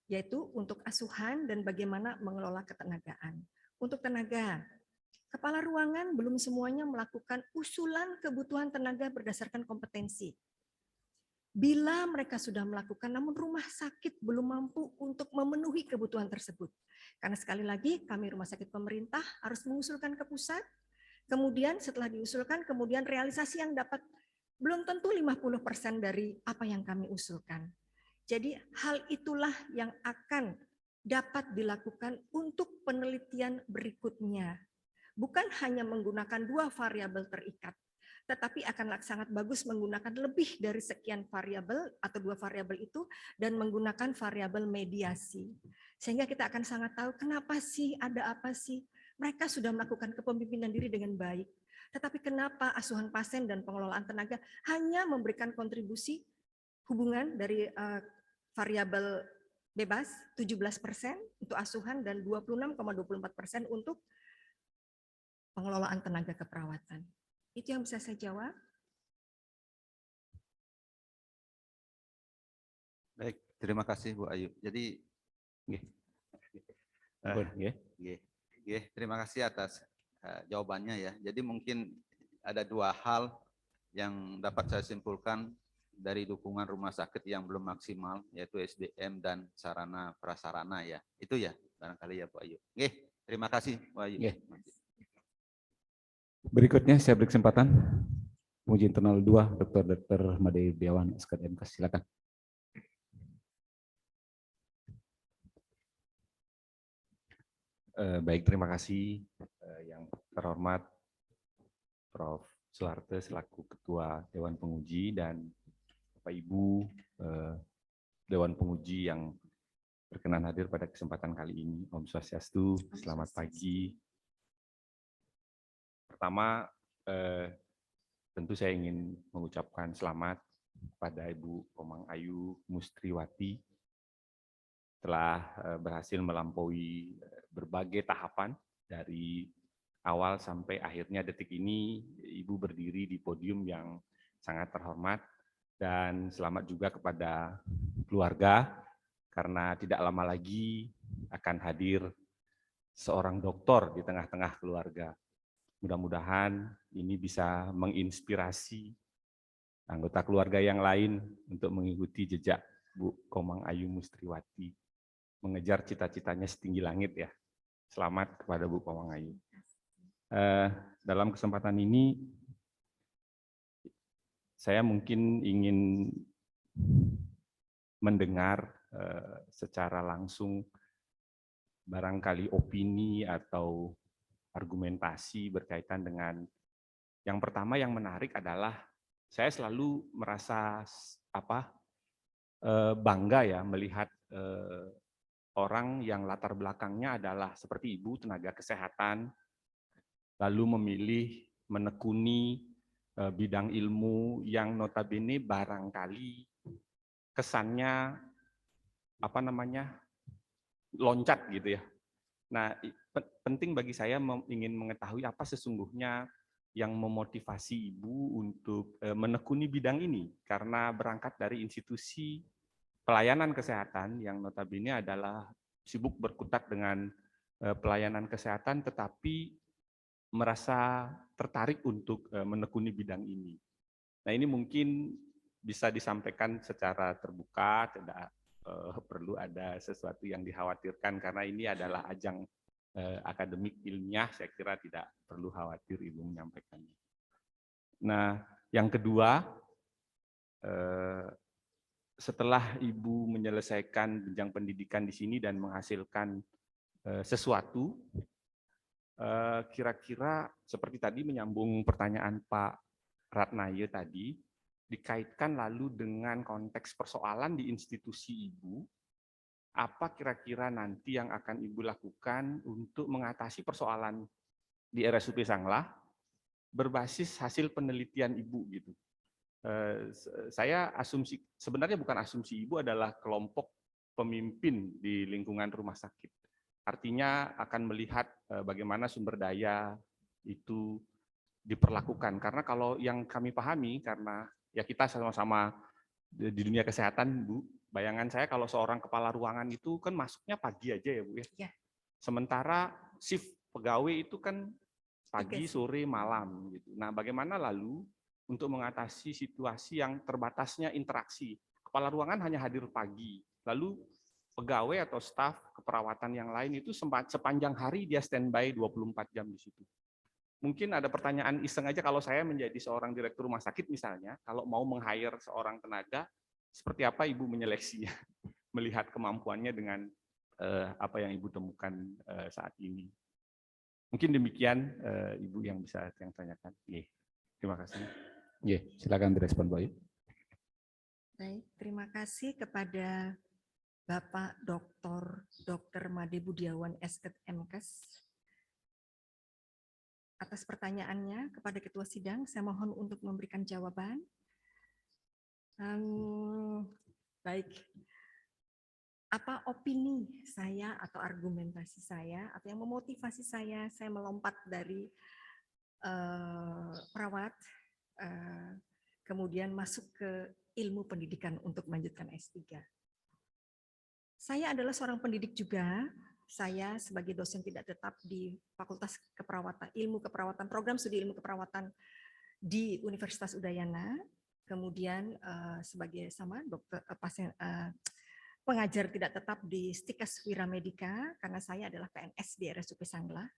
Speaker 3: yaitu untuk asuhan dan bagaimana mengelola ketenagaan. Untuk tenaga, kepala ruangan belum semuanya melakukan usulan kebutuhan tenaga berdasarkan kompetensi. Bila mereka sudah melakukan, namun rumah sakit belum mampu untuk memenuhi kebutuhan tersebut. Karena sekali lagi, kami rumah sakit pemerintah harus mengusulkan ke pusat, kemudian setelah diusulkan, kemudian realisasi yang dapat belum tentu 50% dari apa yang kami usulkan. Jadi hal itulah yang akan dapat dilakukan untuk penelitian berikutnya. Bukan hanya menggunakan 2 variabel terikat, tetapi akan sangat bagus menggunakan lebih dari sekian variabel atau 2 variabel itu dan menggunakan variabel mediasi. Sehingga kita akan sangat tahu kenapa sih, ada apa sih. Mereka sudah melakukan kepemimpinan diri dengan baik. Tetapi kenapa asuhan pasien dan pengelolaan tenaga hanya memberikan kontribusi hubungan dari variabel bebas 17% untuk asuhan dan 26,24% untuk pengelolaan tenaga keperawatan. Itu yang bisa saya jawab.
Speaker 4: Baik, terima kasih Bu Ayu. Jadi, terima kasih atas jawabannya ya. Jadi mungkin ada 2 hal yang dapat saya simpulkan dari dukungan rumah sakit yang belum maksimal, yaitu SDM dan sarana prasarana ya. Itu ya, barangkali ya Bu Ayu. Terima kasih Bu Ayu.
Speaker 2: Berikutnya saya beri kesempatan penguji internal 2, Dr. Made Biawan, SKDMK, silakan.
Speaker 5: Baik, terima kasih yang terhormat Prof. Soeharto selaku Ketua Dewan Penguji dan Bapak Ibu Dewan Penguji yang berkenan hadir pada kesempatan kali ini. Om Swastiastu, selamat pagi. Pertama, tentu saya ingin mengucapkan selamat pada Ibu Komang Ayu Mustriwati telah berhasil melampaui berbagai tahapan dari awal sampai akhirnya detik ini. Ibu berdiri di podium yang sangat terhormat, dan selamat juga kepada keluarga karena tidak lama lagi akan hadir seorang doktor di tengah-tengah keluarga. Mudah-mudahan ini bisa menginspirasi anggota keluarga yang lain untuk mengikuti jejak Bu Komang Ayu Mustriwati, mengejar cita-citanya setinggi langit ya. Selamat kepada Bu Komang Ayu. Dalam kesempatan ini, saya mungkin ingin mendengar secara langsung barangkali opini atau argumentasi berkaitan dengan yang pertama. Yang menarik adalah saya selalu merasa bangga ya melihat orang yang latar belakangnya adalah seperti ibu tenaga kesehatan, lalu memilih menekuni bidang ilmu yang notabene barangkali kesannya loncat gitu ya. Nah, penting bagi saya ingin mengetahui apa sesungguhnya yang memotivasi ibu untuk menekuni bidang ini, karena berangkat dari institusi pelayanan kesehatan yang notabene adalah sibuk berkutat dengan pelayanan kesehatan, tetapi merasa tertarik untuk menekuni bidang ini. Nah, ini mungkin bisa disampaikan secara terbuka, tidak perlu ada sesuatu yang dikhawatirkan, karena ini adalah ajang akademik ilmiah, saya kira tidak perlu khawatir ibu menyampaikannya. Nah, yang kedua, setelah ibu menyelesaikan jenjang pendidikan di sini dan menghasilkan sesuatu, kira-kira seperti tadi menyambung pertanyaan Pak Ratnayo tadi, dikaitkan lalu dengan konteks persoalan di institusi ibu, apa kira-kira nanti yang akan ibu lakukan untuk mengatasi persoalan di RSUP Sanglah berbasis hasil penelitian ibu gitu. Saya asumsi, sebenarnya bukan asumsi, ibu adalah kelompok pemimpin di lingkungan rumah sakit. Artinya akan melihat bagaimana sumber daya itu diperlakukan. Karena kalau yang kami pahami, karena ya kita sama-sama di dunia kesehatan, Bu, bayangan saya kalau seorang kepala ruangan itu kan masuknya pagi aja ya, Bu ya.
Speaker 3: Ya.
Speaker 5: Sementara shift pegawai itu kan pagi, sore, malam gitu. Nah, bagaimana lalu untuk mengatasi situasi yang terbatasnya interaksi? Kepala ruangan hanya hadir pagi, lalu pegawai atau staf keperawatan yang lain itu sepanjang hari dia standby 24 jam di situ. Mungkin ada pertanyaan iseng aja, kalau saya menjadi seorang direktur rumah sakit misalnya, kalau mau meng-hire seorang tenaga, seperti apa ibu menyeleksinya, melihat kemampuannya dengan apa yang ibu temukan saat ini. Mungkin demikian ibu yang bisa yang tanyakan. Terima kasih.
Speaker 2: Silakan direspon, Pak.
Speaker 3: Baik, terima kasih kepada Bapak Dr. Made Budiawan SK MKes atas pertanyaannya. Kepada Ketua Sidang, saya mohon untuk memberikan jawaban. Baik, apa opini saya atau argumentasi saya atau yang memotivasi saya melompat dari perawat, kemudian masuk ke ilmu pendidikan untuk melanjutkan S3. Saya adalah seorang pendidik juga. Saya sebagai dosen tidak tetap di Fakultas Keperawatan, Ilmu Keperawatan, Program Studi Ilmu Keperawatan di Universitas Udayana. Kemudian sebagai pengajar tidak tetap di Stikes Wiramedika karena saya adalah PNS di RSUP Sanglah.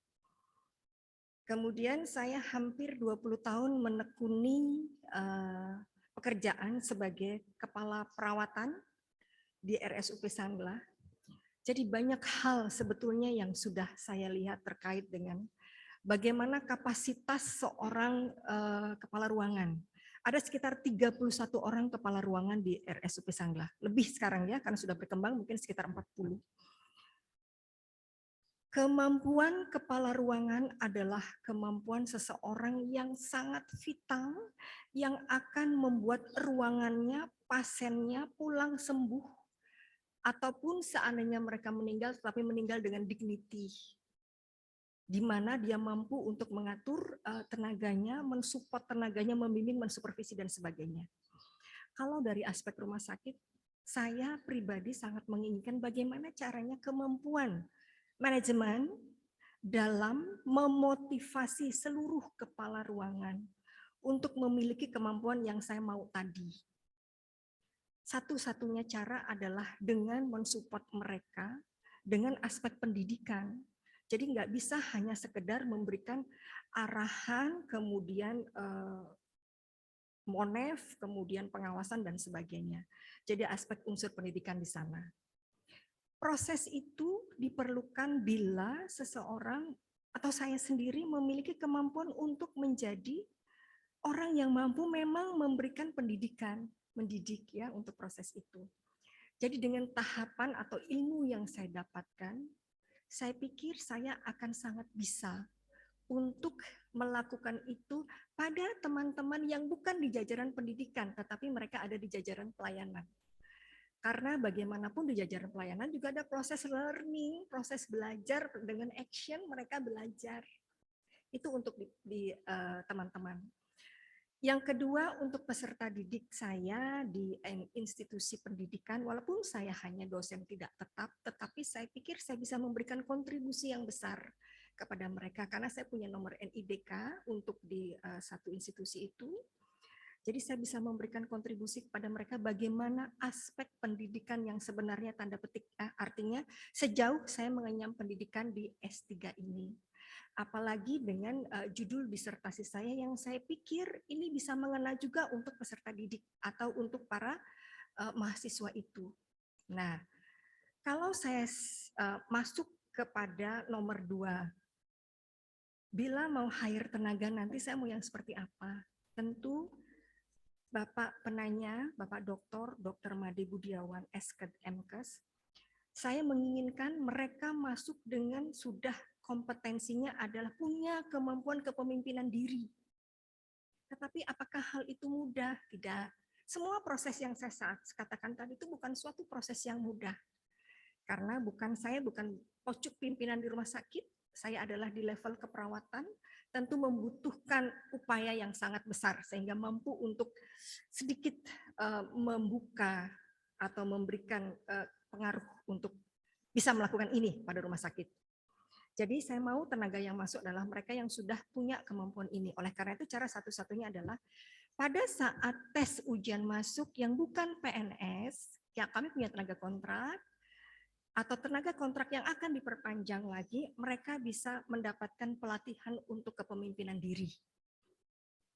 Speaker 3: Kemudian saya hampir 20 tahun menekuni pekerjaan sebagai kepala perawatan di RSUP Sanglah. Jadi banyak hal sebetulnya yang sudah saya lihat terkait dengan bagaimana kapasitas seorang kepala ruangan. Ada sekitar 31 orang kepala ruangan di RSUP Sanglah. Lebih sekarang ya, karena sudah berkembang mungkin sekitar 40. Kemampuan kepala ruangan adalah kemampuan seseorang yang sangat vital, yang akan membuat ruangannya, pasiennya pulang sembuh, ataupun seandainya mereka meninggal, tetapi meninggal dengan dignity, di mana dia mampu untuk mengatur tenaganya, mensupport tenaganya, membimbing, mensupervisi, dan sebagainya. Kalau dari aspek rumah sakit, saya pribadi sangat menginginkan bagaimana caranya kemampuan manajemen dalam memotivasi seluruh kepala ruangan untuk memiliki kemampuan yang saya mau tadi. Satu-satunya cara adalah dengan mensupport mereka dengan aspek pendidikan. Jadi nggak bisa hanya sekedar memberikan arahan, kemudian monef, kemudian pengawasan dan sebagainya. Jadi aspek unsur pendidikan di sana. Proses itu diperlukan bila seseorang atau saya sendiri memiliki kemampuan untuk menjadi orang yang mampu memang memberikan pendidikan, mendidik ya untuk proses itu. Jadi dengan tahapan atau ilmu yang saya dapatkan, saya pikir saya akan sangat bisa untuk melakukan itu pada teman-teman yang bukan di jajaran pendidikan, tetapi mereka ada di jajaran pelayanan. Karena bagaimanapun di jajaran pelayanan juga ada proses learning, proses belajar dengan action mereka belajar. Itu untuk di teman-teman. Yang kedua, untuk peserta didik saya di institusi pendidikan, walaupun saya hanya dosen tidak tetap, tetapi saya pikir saya bisa memberikan kontribusi yang besar kepada mereka, karena saya punya nomor NIDK untuk di satu institusi itu. Jadi saya bisa memberikan kontribusi kepada mereka bagaimana aspek pendidikan yang sebenarnya tanda petik, artinya sejauh saya mengenyam pendidikan di S3 ini. Apalagi dengan judul disertasi saya yang saya pikir ini bisa mengena juga untuk peserta didik atau untuk para mahasiswa itu. Nah, kalau saya masuk kepada nomor 2, bila mau hire tenaga nanti saya mau yang seperti apa? Tentu Bapak penanya, Bapak Dr. Made Budiawan, Esked MKes, saya menginginkan mereka masuk dengan sudah kompetensinya adalah punya kemampuan kepemimpinan diri. Tetapi apakah hal itu mudah? Tidak. Semua proses yang saya katakan tadi itu bukan suatu proses yang mudah. Karena saya bukan pocuk pimpinan di rumah sakit, saya adalah di level keperawatan, tentu membutuhkan upaya yang sangat besar sehingga mampu untuk sedikit membuka atau memberikan pengaruh untuk bisa melakukan ini pada rumah sakit. Jadi saya mau tenaga yang masuk adalah mereka yang sudah punya kemampuan ini. Oleh karena itu cara satu-satunya adalah pada saat tes ujian masuk yang bukan PNS, ya kami punya tenaga kontrak, atau tenaga kontrak yang akan diperpanjang lagi, mereka bisa mendapatkan pelatihan untuk kepemimpinan diri.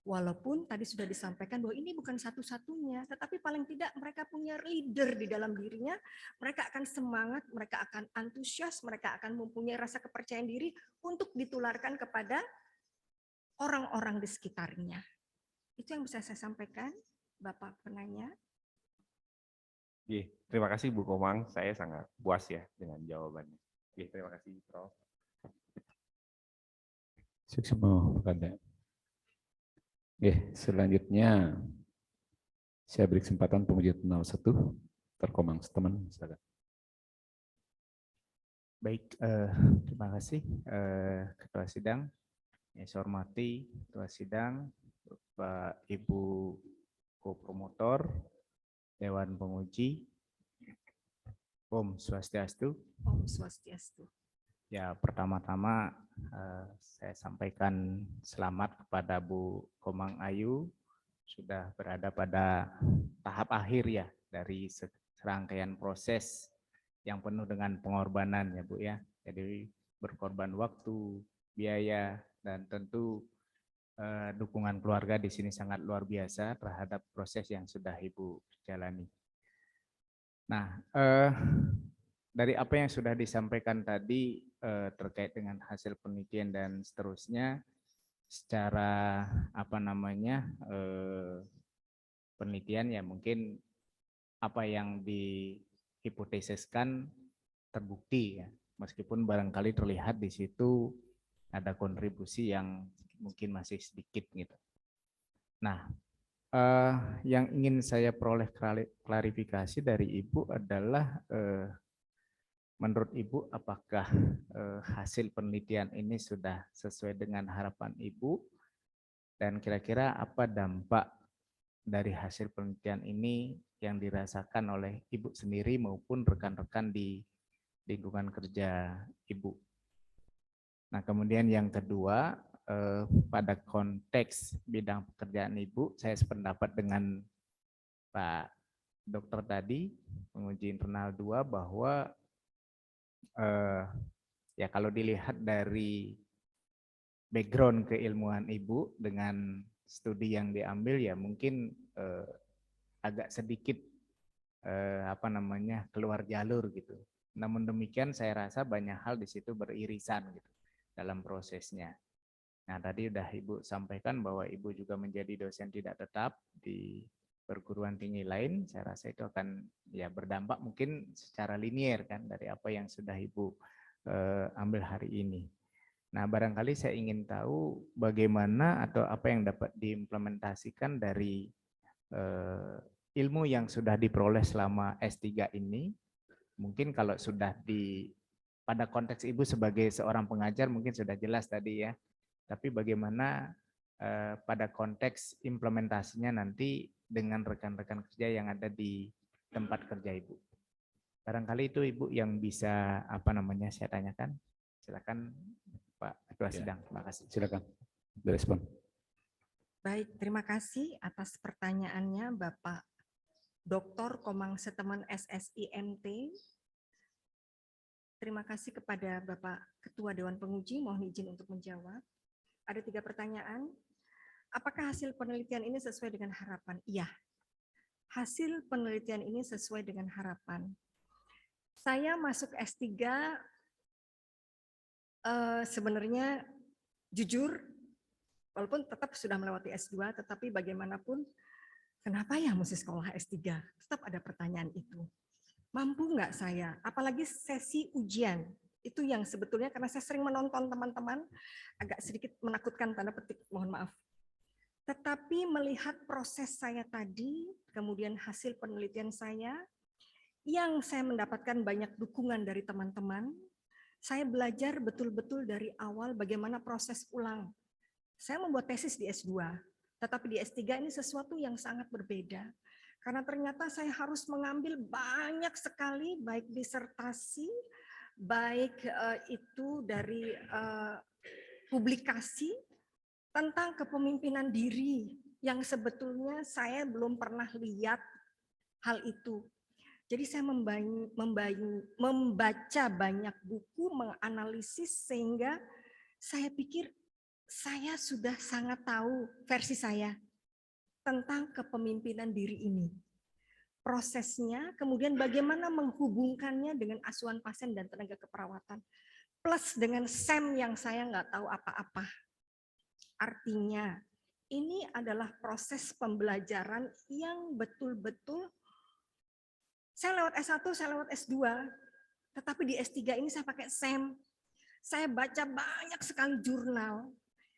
Speaker 3: Walaupun tadi sudah disampaikan bahwa ini bukan satu-satunya, tetapi paling tidak mereka punya leader di dalam dirinya, mereka akan semangat, mereka akan antusias, mereka akan mempunyai rasa kepercayaan diri untuk ditularkan kepada orang-orang di sekitarnya. Itu yang bisa saya sampaikan, Bapak penanya.
Speaker 5: Terima kasih Bu Komang, saya sangat puas ya dengan jawabannya. Terima kasih Prof.
Speaker 2: Suksma Pak. Selanjutnya saya beri kesempatan penguji 01, Dr. Komang teman. Silakan.
Speaker 6: Baik, terima kasih Ketua Sidang. Yang saya hormati Ketua Sidang, Bapak Ibu Co-Promotor, Dewan Penguji, Om Swastiastu.
Speaker 3: Om Swastiastu.
Speaker 6: Ya, pertama-tama saya sampaikan selamat kepada Bu Komang Ayu sudah berada pada tahap akhir ya dari serangkaian proses yang penuh dengan pengorbanan ya Bu ya. Jadi berkorban waktu, biaya, dan tentu dukungan keluarga di sini sangat luar biasa terhadap proses yang sudah Ibu jalani. Nah, dari apa yang sudah disampaikan tadi terkait dengan hasil penelitian dan seterusnya, secara penelitian ya mungkin apa yang dihipotesiskan terbukti ya, meskipun barangkali terlihat di situ ada kontribusi yang mungkin masih sedikit gitu. Nah, yang ingin saya peroleh klarifikasi dari Ibu adalah menurut Ibu apakah hasil penelitian ini sudah sesuai dengan harapan Ibu, dan kira-kira apa dampak dari hasil penelitian ini yang dirasakan oleh Ibu sendiri maupun rekan-rekan di lingkungan kerja Ibu. Nah, kemudian yang kedua, pada konteks bidang pekerjaan Ibu, saya sependapat dengan Pak Dokter tadi, penguji internal 2, bahwa ya kalau dilihat dari background keilmuan Ibu dengan studi yang diambil, ya mungkin agak sedikit keluar jalur gitu. Namun demikian saya rasa banyak hal di situ beririsan gitu dalam prosesnya. Nah, tadi udah Ibu sampaikan bahwa Ibu juga menjadi dosen tidak tetap di perguruan tinggi lain. Saya rasa itu akan ya berdampak mungkin secara linier kan dari apa yang sudah Ibu ambil hari ini. Nah, barangkali saya ingin tahu bagaimana atau apa yang dapat diimplementasikan dari ilmu yang sudah diperoleh selama S3 ini. Mungkin kalau sudah pada konteks Ibu sebagai seorang pengajar mungkin sudah jelas tadi ya. Tapi bagaimana pada konteks implementasinya nanti dengan rekan-rekan kerja yang ada di tempat kerja Ibu. Barangkali itu Ibu yang bisa saya tanyakan. Silakan Pak Ketua Sidang. Terima kasih.
Speaker 2: Silakan direspon.
Speaker 3: Baik, terima kasih atas pertanyaannya Bapak Dr. Komang Setemen SSIMT. Terima kasih kepada Bapak Ketua Dewan Penguji, mohon izin untuk menjawab. Ada 3 pertanyaan. Apakah hasil penelitian ini sesuai dengan harapan? Iya, hasil penelitian ini sesuai dengan harapan. Saya masuk S3 sebenarnya jujur, walaupun tetap sudah melewati S2, tetapi bagaimanapun, kenapa ya mesti sekolah S3? Tetap ada pertanyaan itu. Mampu nggak saya? Apalagi sesi ujian. Itu yang sebetulnya karena saya sering menonton teman-teman, agak sedikit menakutkan, tanda petik, mohon maaf. Tetapi melihat proses saya tadi, kemudian hasil penelitian saya, yang saya mendapatkan banyak dukungan dari teman-teman, saya belajar betul-betul dari awal bagaimana proses ulang. Saya membuat tesis di S2, tetapi di S3 ini sesuatu yang sangat berbeda. Karena ternyata saya harus mengambil banyak sekali, baik disertasi, baik itu dari publikasi tentang kepemimpinan diri yang sebetulnya saya belum pernah lihat hal itu. Jadi saya membaca banyak buku, menganalisis sehingga saya pikir saya sudah sangat tahu versi saya tentang kepemimpinan diri ini. Prosesnya, kemudian bagaimana menghubungkannya dengan asuhan pasien dan tenaga keperawatan. Plus dengan SEM yang saya nggak tahu apa-apa. Artinya, ini adalah proses pembelajaran yang betul-betul, saya lewat S1, saya lewat S2, tetapi di S3 ini saya pakai SEM. Saya baca banyak sekali jurnal,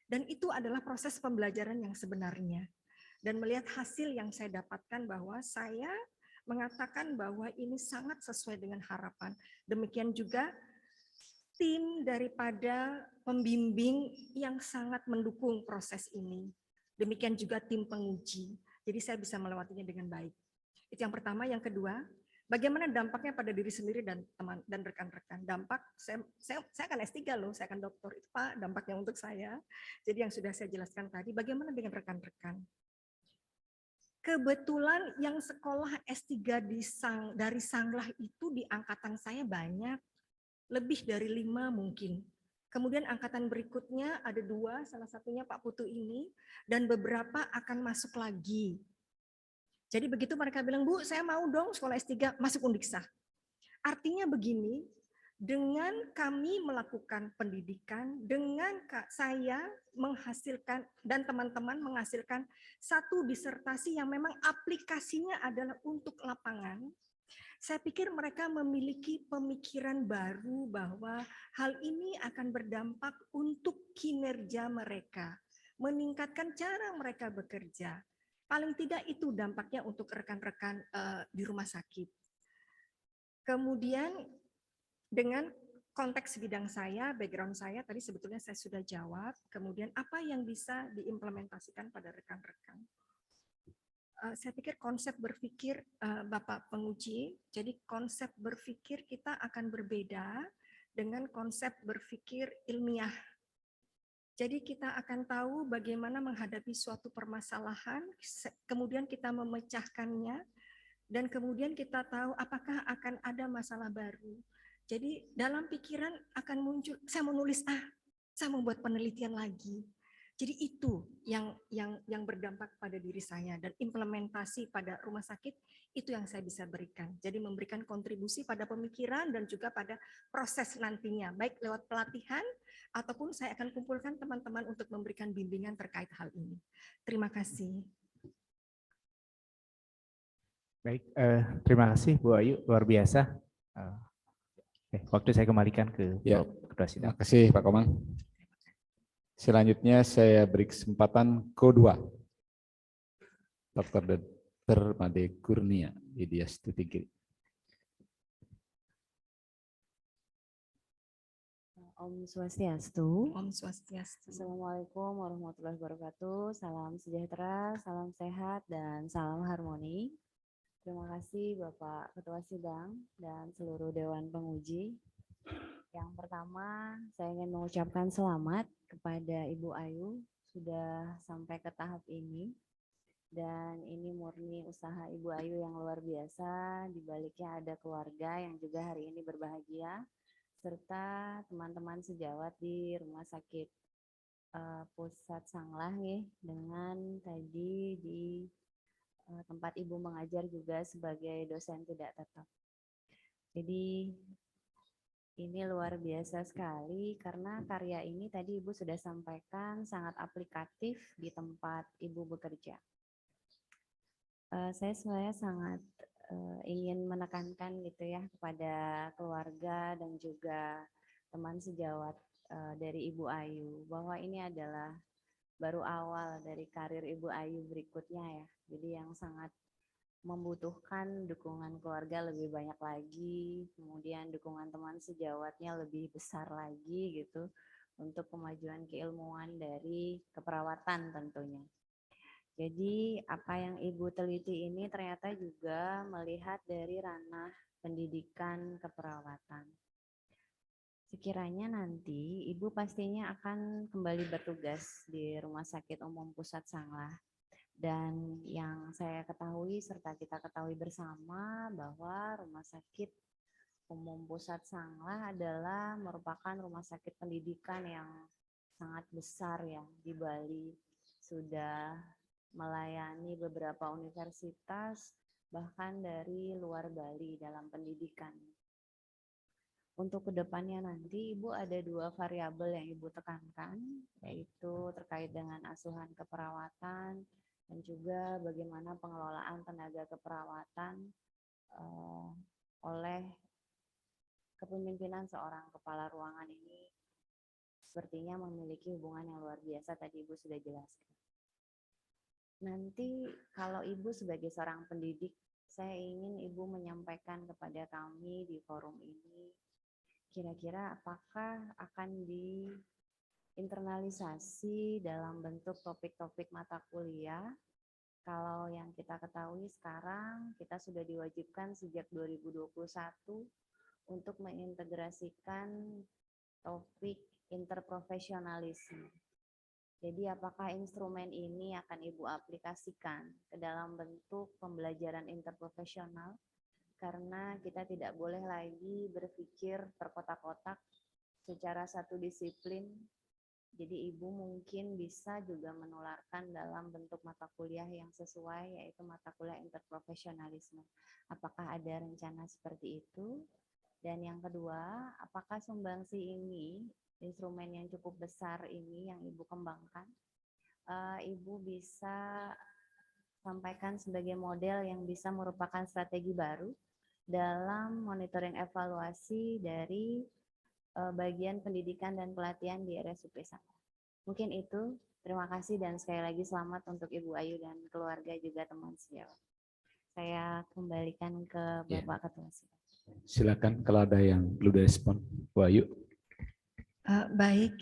Speaker 3: dan itu adalah proses pembelajaran yang sebenarnya. Dan melihat hasil yang saya dapatkan bahwa saya mengatakan bahwa ini sangat sesuai dengan harapan. Demikian juga tim daripada pembimbing yang sangat mendukung proses ini. Demikian juga tim penguji. Jadi saya bisa melewatinya dengan baik. Itu yang pertama. Yang kedua, bagaimana dampaknya pada diri sendiri dan teman dan rekan-rekan. Dampak, saya akan S3 loh, saya akan doktor. Itu Pak, dampaknya untuk saya. Jadi yang sudah saya jelaskan tadi, bagaimana dengan rekan-rekan. Kebetulan yang sekolah S3 dari Sanglah itu di angkatan saya banyak, lebih dari 5 mungkin. Kemudian angkatan berikutnya ada 2, salah satunya Pak Putu ini, dan beberapa akan masuk lagi. Jadi begitu mereka bilang, Bu, saya mau dong sekolah S3, masuk Undiksa. Artinya begini, dengan kami melakukan pendidikan, dengan saya menghasilkan dan teman-teman menghasilkan satu disertasi yang memang aplikasinya adalah untuk lapangan, saya pikir mereka memiliki pemikiran baru bahwa hal ini akan berdampak untuk kinerja mereka, meningkatkan cara mereka bekerja. Paling tidak itu dampaknya untuk rekan-rekan di rumah sakit. Kemudian dengan konteks bidang saya, background saya, tadi sebetulnya saya sudah jawab. Kemudian apa yang bisa diimplementasikan pada rekan-rekan? Saya pikir konsep berpikir Bapak penguji, jadi konsep berpikir kita akan berbeda dengan konsep berpikir ilmiah. Jadi kita akan tahu bagaimana menghadapi suatu permasalahan, kemudian kita memecahkannya, dan kemudian kita tahu apakah akan ada masalah baru. Jadi dalam pikiran akan muncul, saya mau nulis saya mau buat penelitian lagi. Jadi itu yang berdampak pada diri saya, dan implementasi pada rumah sakit itu yang saya bisa berikan. Jadi memberikan kontribusi pada pemikiran dan juga pada proses nantinya, baik lewat pelatihan ataupun saya akan kumpulkan teman-teman untuk memberikan bimbingan terkait hal ini. Terima kasih.
Speaker 6: Baik, terima kasih Bu Ayu, luar biasa. Waktu saya kembalikan ke
Speaker 2: Ya.
Speaker 6: Ketua Sidang.
Speaker 2: Terima kasih Pak Komang. Selanjutnya saya beri kesempatan Ko2. Dr. Made Kurnia Widya Stuti.
Speaker 7: Om Swastiastu.
Speaker 3: Om Swastiastu.
Speaker 7: Assalamualaikum warahmatullahi wabarakatuh. Salam sejahtera, salam sehat, dan salam harmoni. Terima kasih Bapak Ketua Sidang dan seluruh Dewan Penguji. Yang pertama, saya ingin mengucapkan selamat kepada Ibu Ayu sudah sampai ke tahap ini. Dan ini murni usaha Ibu Ayu yang luar biasa, di baliknya ada keluarga yang juga hari ini berbahagia, serta teman-teman sejawat di Rumah Sakit Pusat Sanglah nih, dengan tadi di tempat Ibu mengajar juga sebagai dosen tidak tetap. Jadi ini luar biasa sekali karena karya ini tadi Ibu sudah sampaikan sangat aplikatif di tempat Ibu bekerja. Saya sebenarnya sangat ingin menekankan gitu ya kepada keluarga dan juga teman sejawat dari Ibu Ayu bahwa ini adalah baru awal dari karir Ibu Ayu berikutnya ya. Jadi yang sangat membutuhkan dukungan keluarga lebih banyak lagi, kemudian dukungan teman sejawatnya lebih besar lagi gitu untuk kemajuan keilmuan dari keperawatan tentunya. Jadi apa yang Ibu teliti ini ternyata juga melihat dari ranah pendidikan keperawatan. Sekiranya nanti Ibu pastinya akan kembali bertugas di Rumah Sakit Umum Pusat Sanglah. Dan yang saya ketahui serta kita ketahui bersama bahwa Rumah Sakit Umum Pusat Sanglah adalah merupakan rumah sakit pendidikan yang sangat besar ya di Bali. Sudah melayani beberapa universitas bahkan dari luar Bali dalam pendidikan. Untuk kedepannya nanti Ibu ada 2 variabel yang Ibu tekankan, yaitu terkait dengan asuhan keperawatan dan juga bagaimana pengelolaan tenaga keperawatan oleh kepemimpinan seorang kepala ruangan ini sepertinya memiliki hubungan yang luar biasa, tadi Ibu sudah jelaskan. Nanti kalau Ibu sebagai seorang pendidik, saya ingin Ibu menyampaikan kepada kami di forum ini, kira-kira apakah akan diinternalisasi dalam bentuk topik-topik mata kuliah. Kalau yang kita ketahui sekarang, kita sudah diwajibkan sejak 2021 untuk mengintegrasikan topik interprofesionalisme. Jadi apakah instrumen ini akan Ibu aplikasikan ke dalam bentuk pembelajaran interprofesional? Karena kita tidak boleh lagi berpikir terkotak-kotak secara satu disiplin. Jadi Ibu mungkin bisa juga menularkan dalam bentuk mata kuliah yang sesuai, yaitu mata kuliah interprofesionalisme. Apakah ada rencana seperti itu? Dan yang kedua, apakah sumbangsi ini, instrumen yang cukup besar ini yang Ibu kembangkan, Ibu bisa sampaikan sebagai model yang bisa merupakan strategi baru dalam monitoring evaluasi dari bagian pendidikan dan pelatihan di RSUP Sanglah. Mungkin itu, terima kasih dan sekali lagi selamat untuk Ibu Ayu dan keluarga juga teman sejawat. Saya kembalikan ke Bapak Ketua Sidang.
Speaker 2: Silakan kalau ada yang perlu direspon, Bu Ayu.
Speaker 3: Baik,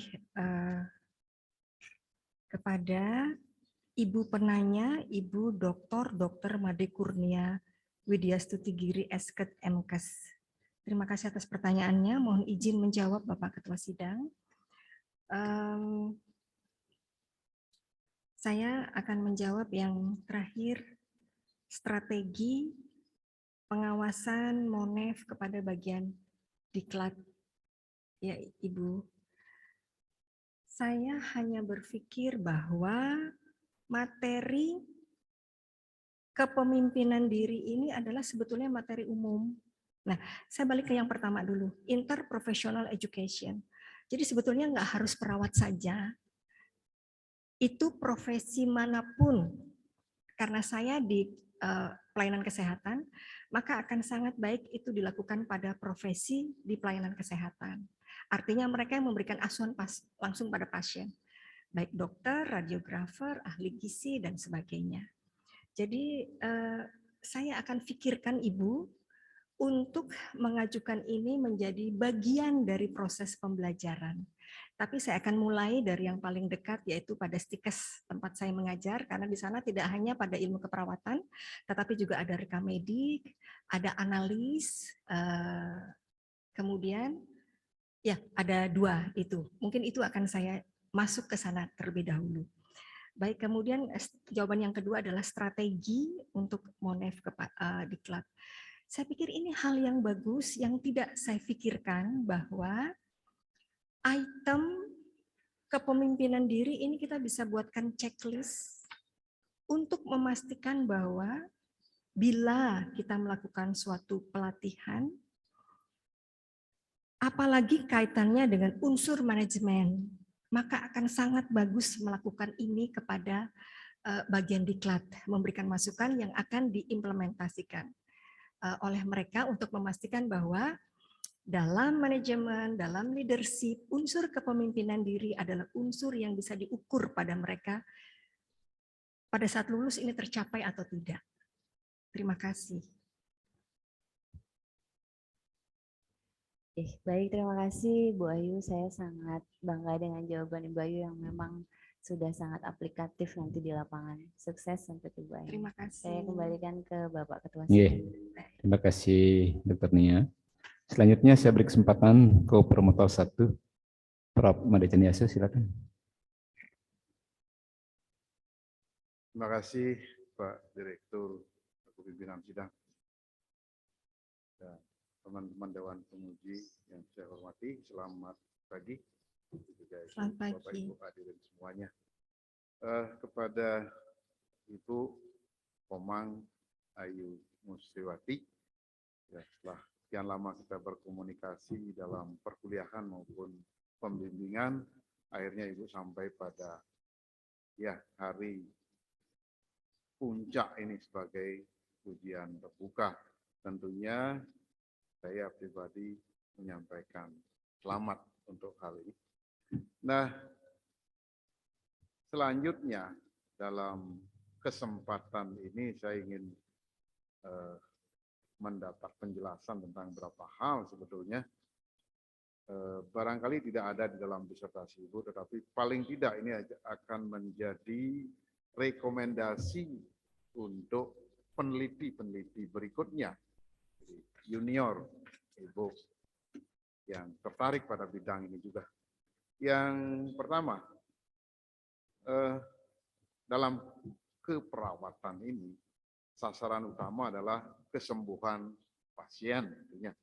Speaker 3: kepada Ibu penanya, Ibu Dr. Made Kurnia Widya Stuti Giri Esket MKes. Terima kasih atas pertanyaannya. Mohon izin menjawab Bapak Ketua Sidang. Saya akan menjawab yang terakhir, strategi pengawasan Monef kepada bagian diklat. Ya, Ibu. Saya hanya berpikir bahwa materi kepemimpinan diri ini adalah sebetulnya materi umum. Nah, saya balik ke yang pertama dulu, interprofessional education. Jadi sebetulnya nggak harus perawat saja, itu profesi manapun. Karena saya di pelayanan kesehatan, maka akan sangat baik itu dilakukan pada profesi di pelayanan kesehatan. Artinya mereka yang memberikan asuhan langsung pada pasien, baik dokter, radiografer, ahli gizi, dan sebagainya. Jadi saya akan pikirkan Ibu untuk mengajukan ini menjadi bagian dari proses pembelajaran. Tapi saya akan mulai dari yang paling dekat, yaitu pada Stikes tempat saya mengajar, karena di sana tidak hanya pada ilmu keperawatan, tetapi juga ada rekam medik, ada analis, kemudian ya ada 2 itu. Mungkin itu akan saya masuk ke sana terlebih dahulu. Baik, kemudian jawaban yang kedua adalah strategi untuk Monef diklat. Saya pikir ini hal yang bagus yang tidak saya pikirkan bahwa item kepemimpinan diri ini kita bisa buatkan checklist untuk memastikan bahwa bila kita melakukan suatu pelatihan, apalagi kaitannya dengan unsur manajemen, maka akan sangat bagus melakukan ini kepada bagian diklat, memberikan masukan yang akan diimplementasikan oleh mereka untuk memastikan bahwa dalam manajemen, dalam leadership, unsur kepemimpinan diri adalah unsur yang bisa diukur pada mereka pada saat lulus ini tercapai atau tidak. Terima kasih.
Speaker 7: Baik, terima kasih Bu Ayu. Saya sangat bangga dengan jawaban Ibu Ayu yang memang sudah sangat aplikatif nanti di lapangan. Sukses untuk Ibu Ayu.
Speaker 3: Terima kasih.
Speaker 7: Saya kembalikan ke Bapak Ketua
Speaker 2: Iya.
Speaker 7: Sidang.
Speaker 2: Terima kasih Dr. Nia. Selanjutnya saya beri kesempatan ke promotor 1, Prof. Made Caniaso, silakan.
Speaker 8: Terima kasih Pak Direktur Pimpinan Sidang dan teman-teman Dewan Penguji yang saya hormati. Selamat pagi.
Speaker 3: Selamat pagi.
Speaker 8: Bapak Ibu hadirin semuanya. Kepada Ibu Komang Ayu Musriwati, ya, setelah sekian lama kita berkomunikasi dalam perkuliahan maupun pembimbingan, akhirnya Ibu sampai pada ya hari puncak ini sebagai ujian terbuka. Tentunya saya pribadi menyampaikan selamat untuk hal ini. Nah, selanjutnya dalam kesempatan ini saya ingin mendapat penjelasan tentang beberapa hal sebetulnya. Barangkali tidak ada di dalam disertasi Ibu, tetapi paling tidak ini akan menjadi rekomendasi untuk peneliti-peneliti berikutnya, junior Ibu yang tertarik pada bidang ini juga. Yang pertama, dalam keperawatan ini, sasaran utama adalah kesembuhan pasien tentunya.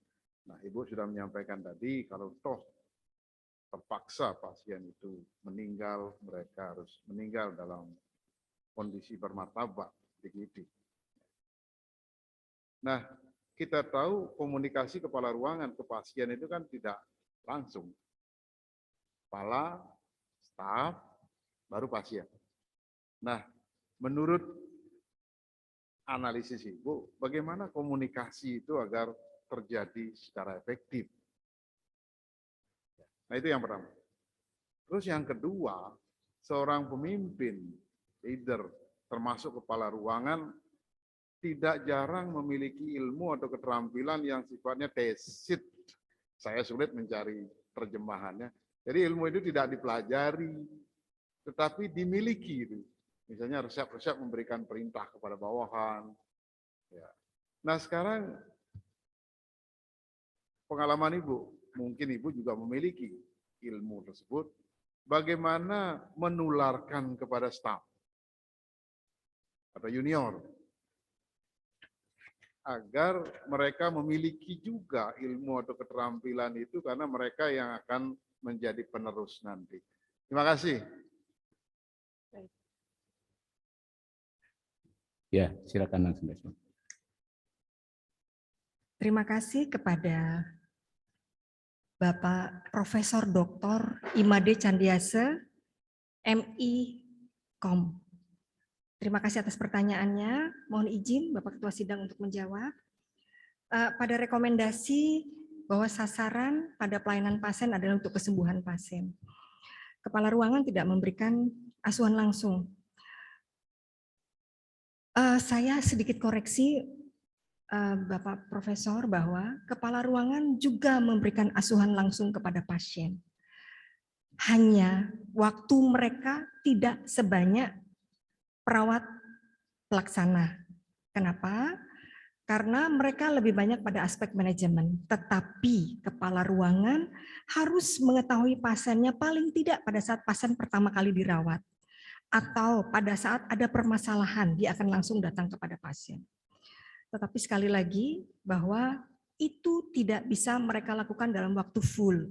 Speaker 8: Nah, Ibu sudah menyampaikan tadi kalau toh terpaksa pasien itu meninggal, mereka harus meninggal dalam kondisi bermartabat, begitu. Nah, kita tahu komunikasi kepala ruangan ke pasien itu kan tidak langsung. Kepala, staf, baru pasien. Nah, menurut analisis Ibu, bagaimana komunikasi itu agar terjadi secara efektif? Nah, itu yang pertama. Terus yang kedua, seorang pemimpin, leader, termasuk kepala ruangan, tidak jarang memiliki ilmu atau keterampilan yang sifatnya tacit. Saya sulit mencari terjemahannya. Jadi ilmu itu tidak dipelajari, tetapi dimiliki itu. Misalnya resep-resep memberikan perintah kepada bawahan. Ya. Nah, sekarang pengalaman Ibu, mungkin Ibu juga memiliki ilmu tersebut. Bagaimana menularkan kepada staf? atau junior, agar mereka memiliki juga ilmu atau keterampilan itu karena mereka yang akan menjadi penerus nanti. Terima kasih.
Speaker 2: Ya, silakan langsung.
Speaker 3: Terima kasih kepada Bapak Profesor Dr. Imade Candiase, MI Kom. Terima kasih atas pertanyaannya. Mohon izin Bapak Ketua Sidang untuk menjawab. Pada rekomendasi bahwa sasaran pada pelayanan pasien adalah untuk kesembuhan pasien. Kepala ruangan tidak memberikan asuhan langsung. Saya sedikit koreksi Bapak Profesor bahwa kepala ruangan juga memberikan asuhan langsung kepada pasien. Hanya waktu mereka tidak sebanyak perawat pelaksana. Kenapa? Karena mereka lebih banyak pada aspek manajemen. Tetapi kepala ruangan harus mengetahui pasiennya paling tidak pada saat pasien pertama kali dirawat. Atau pada saat ada permasalahan, dia akan langsung datang kepada pasien. Tetapi sekali lagi bahwa itu tidak bisa mereka lakukan dalam waktu full.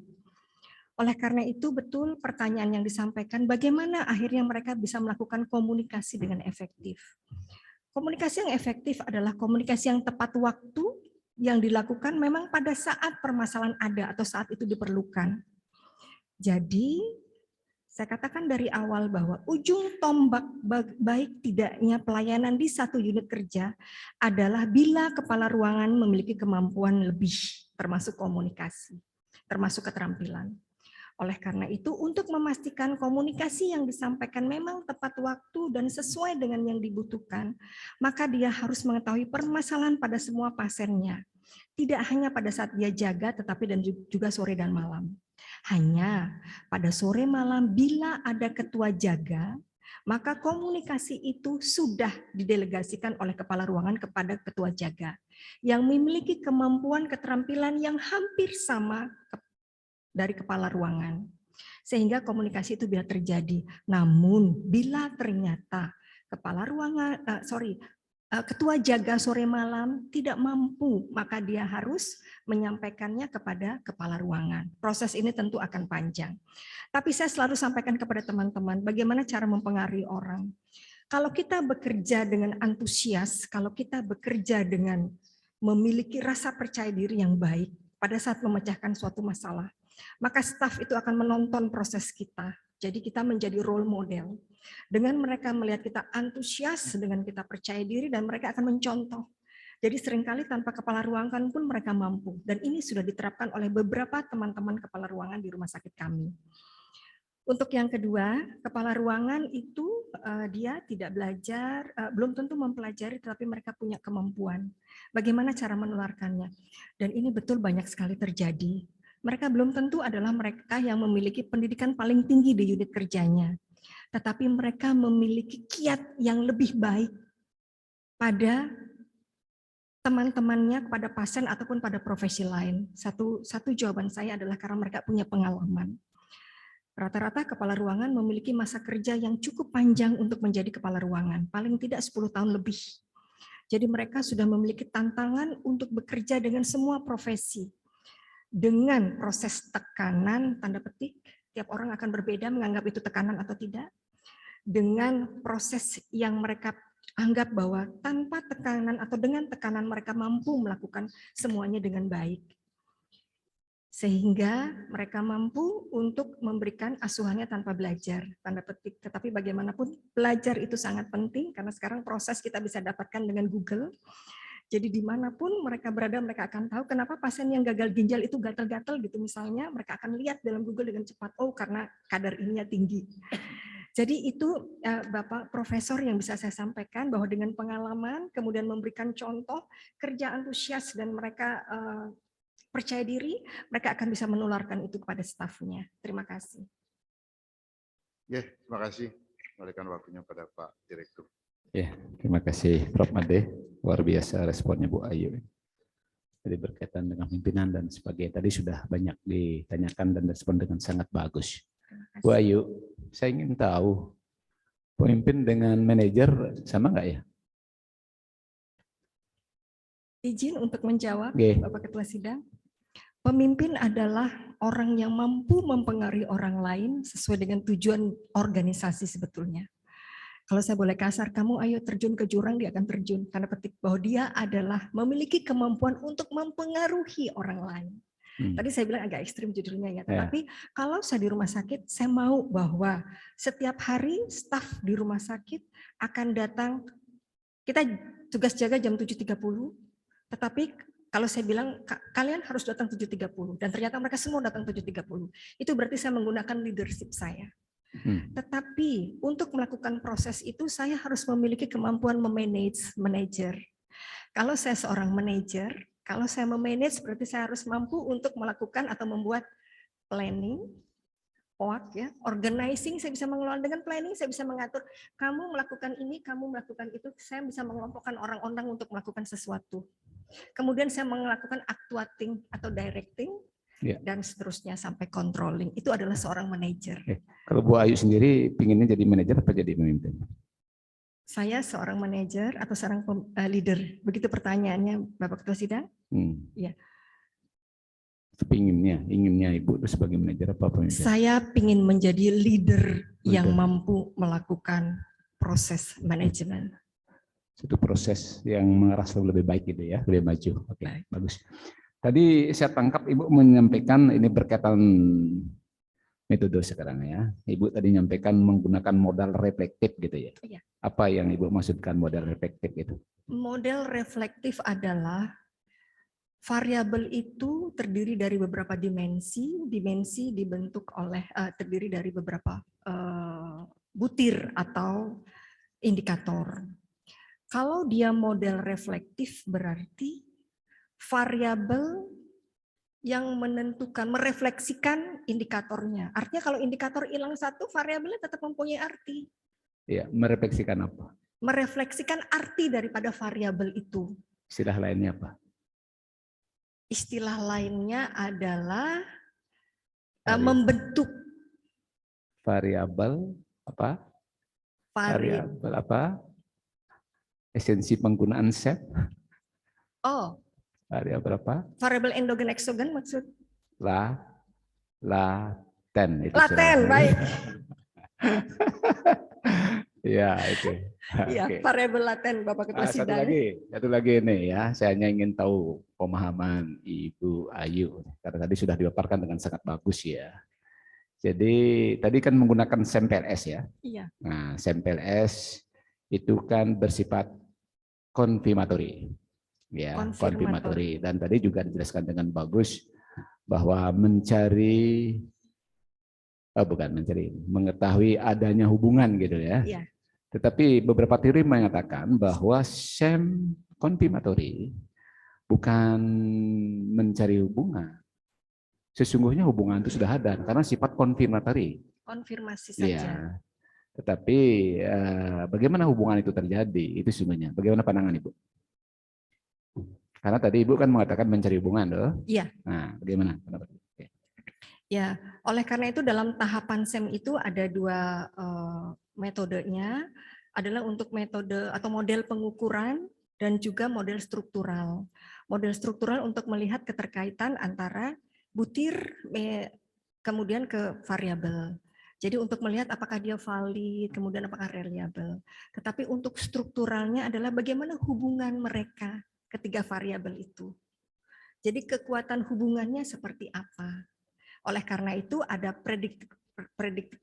Speaker 3: Oleh karena itu betul pertanyaan yang disampaikan, bagaimana akhirnya mereka bisa melakukan komunikasi dengan efektif. Komunikasi yang efektif adalah komunikasi yang tepat waktu yang dilakukan memang pada saat permasalahan ada atau saat itu diperlukan. Jadi saya katakan dari awal bahwa ujung tombak baik tidaknya pelayanan di satu unit kerja adalah bila kepala ruangan memiliki kemampuan lebih, termasuk komunikasi, termasuk keterampilan. Oleh karena itu, untuk memastikan komunikasi yang disampaikan memang tepat waktu dan sesuai dengan yang dibutuhkan, maka dia harus mengetahui permasalahan pada semua pasiennya. Tidak hanya pada saat dia jaga, tetapi dan juga sore dan malam. Hanya pada sore malam bila ada ketua jaga, maka komunikasi itu sudah didelegasikan oleh kepala ruangan kepada ketua jaga yang memiliki kemampuan keterampilan yang hampir sama dari kepala ruangan. Sehingga komunikasi itu bisa terjadi. Namun bila ternyata kepala ruangan, ketua jaga sore malam tidak mampu, maka dia harus menyampaikannya kepada kepala ruangan. Proses ini tentu akan panjang. Tapi saya selalu sampaikan kepada teman-teman, bagaimana cara mempengaruhi orang. Kalau kita bekerja dengan antusias, kalau kita bekerja dengan memiliki rasa percaya diri yang baik pada saat memecahkan suatu masalah, maka staf itu akan menonton proses kita. Jadi kita menjadi role model. Dengan mereka melihat kita antusias, dengan kita percaya diri, dan mereka akan mencontoh. Jadi seringkali tanpa kepala ruangan pun mereka mampu. Dan ini sudah diterapkan oleh beberapa teman-teman kepala ruangan di rumah sakit kami. Untuk yang kedua, kepala ruangan itu dia tidak belajar, belum tentu mempelajari, tetapi mereka punya kemampuan. Bagaimana cara menularkannya? Dan ini betul banyak sekali terjadi. Mereka belum tentu adalah mereka yang memiliki pendidikan paling tinggi di unit kerjanya. Tetapi mereka memiliki kiat yang lebih baik pada teman-temannya, kepada pasien ataupun pada profesi lain. Satu jawaban saya adalah karena mereka punya pengalaman. Rata-rata kepala ruangan memiliki masa kerja yang cukup panjang untuk menjadi kepala ruangan, paling tidak 10 tahun lebih. Jadi mereka sudah memiliki tantangan untuk bekerja dengan semua profesi. Dengan proses tekanan, tanda petik, tiap orang akan berbeda menganggap itu tekanan atau tidak. Dengan proses yang mereka anggap bahwa tanpa tekanan atau dengan tekanan mereka mampu melakukan semuanya dengan baik. Sehingga mereka mampu untuk memberikan asuhannya tanpa belajar, tanda petik. Tetapi bagaimanapun belajar itu sangat penting karena sekarang proses kita bisa dapatkan dengan Google. Jadi dimanapun mereka berada, mereka akan tahu kenapa pasien yang gagal ginjal itu gatal-gatal gitu misalnya, mereka akan lihat dalam Google dengan cepat, oh karena kadar ininya tinggi. Jadi itu Bapak Profesor yang bisa saya sampaikan bahwa dengan pengalaman, kemudian memberikan contoh, kerja antusias dan mereka percaya diri, mereka akan bisa menularkan itu kepada stafnya. Terima kasih.
Speaker 8: Ya, terima kasih. Kembalikan waktunya pada Pak Direktur.
Speaker 2: Ya, terima kasih Prof. Made. Luar biasa responnya Bu Ayu. Jadi berkaitan dengan pimpinan dan sebagainya. Tadi sudah banyak ditanyakan dan respon dengan sangat bagus. Bu Ayu, saya ingin tahu, pemimpin dengan manajer sama nggak ya?
Speaker 3: Izin untuk menjawab,
Speaker 2: Oke.
Speaker 3: Bapak Ketua Sidang. Pemimpin adalah orang yang mampu mempengaruhi orang lain sesuai dengan tujuan organisasi sebetulnya. Kalau saya boleh kasar, kamu ayo terjun ke jurang, dia akan terjun. Karena petik bahwa dia adalah memiliki kemampuan untuk mempengaruhi orang lain. Tadi saya bilang agak ekstrim judulnya ya, tetapi kalau saya di rumah sakit, saya mau bahwa setiap hari staf di rumah sakit akan datang, kita tugas jaga jam 7.30, tetapi kalau saya bilang kalian harus datang 7.30 dan ternyata mereka semua datang 7.30, itu berarti saya menggunakan leadership saya. Tetapi untuk melakukan proses itu saya harus memiliki kemampuan manajer. Kalau saya seorang manajer, kalau saya memanage berarti saya harus mampu untuk melakukan atau membuat planning, ya, organizing, saya bisa mengelola dengan planning, saya bisa mengatur kamu melakukan ini, kamu melakukan itu, saya bisa mengelompokkan orang-orang untuk melakukan sesuatu. Kemudian saya melakukan actuating atau directing, dan seterusnya sampai controlling. Itu adalah seorang manajer.
Speaker 2: Kalau Bu Ayu sendiri pinginnya jadi manajer apa jadi pemimpin?
Speaker 3: Saya seorang manajer atau seorang leader. Begitu pertanyaannya, Bapak Ketua Sidang? Iya. Inginnya Ibu itu sebagai manajer apa pemimpin? Saya ingin menjadi leader yang mampu melakukan proses manajemen.
Speaker 2: Itu proses yang mengarah lebih baik gitu ya, lebih maju. Oke, bagus. Tadi saya tangkap Ibu menyampaikan ini berkaitan metode sekarang ya. Ibu tadi menyampaikan menggunakan modal reflektif gitu ya.
Speaker 3: Iya.
Speaker 2: Apa yang Ibu maksudkan modal reflektif itu?
Speaker 3: Model reflektif adalah variabel itu terdiri dari beberapa dimensi. Dimensi dibentuk oleh terdiri dari beberapa butir atau indikator. Kalau dia model reflektif berarti variabel yang menentukan, merefleksikan indikatornya. Artinya kalau indikator hilang satu, variabelnya tetap mempunyai arti.
Speaker 2: Ya, merefleksikan apa?
Speaker 3: Merefleksikan arti daripada variabel itu.
Speaker 2: Istilah lainnya apa?
Speaker 3: Istilah lainnya adalah membentuk.
Speaker 2: Variabel apa? Variabel apa? Esensi penggunaan set.
Speaker 3: Oh.
Speaker 2: Variabel apa?
Speaker 3: Variabel endogen eksogen maksud?
Speaker 2: Laten. Itu
Speaker 3: laten, baik.
Speaker 2: Ya, itu.
Speaker 3: Iya, variabel laten, Bapak Ketua Sidang.
Speaker 2: Satu lagi nih ya, saya hanya ingin tahu pemahaman Ibu Ayu. Karena tadi sudah dipaparkan dengan sangat bagus ya. Jadi tadi kan menggunakan SEM-PLS ya.
Speaker 3: Iya.
Speaker 2: Nah, SEM-PLS itu kan bersifat konfirmatory. Ya, konfirmatory. Dan tadi juga dijelaskan dengan bagus bahwa mengetahui adanya hubungan gitu ya.
Speaker 3: Iya.
Speaker 2: Tetapi beberapa teori mengatakan bahwa SEM konfirmatory bukan mencari hubungan. Sesungguhnya hubungan itu sudah ada karena sifat konfirmatory.
Speaker 3: Konfirmasi saja.
Speaker 2: Ya. Tetapi bagaimana hubungan itu terjadi? Itu sebenarnya. Bagaimana pandangan Ibu? Karena tadi Ibu kan mengatakan mencari hubungan, loh.
Speaker 3: Iya.
Speaker 2: Nah, bagaimana?
Speaker 3: Ya, oleh karena itu dalam tahapan SEM itu ada dua metodenya, adalah untuk metode atau model pengukuran dan juga model struktural. Model struktural untuk melihat keterkaitan antara butir kemudian ke variabel. Jadi untuk melihat apakah dia valid, kemudian apakah reliable. Tetapi untuk strukturalnya adalah bagaimana hubungan mereka ketiga variabel itu. Jadi kekuatan hubungannya seperti apa. Oleh karena itu ada predictive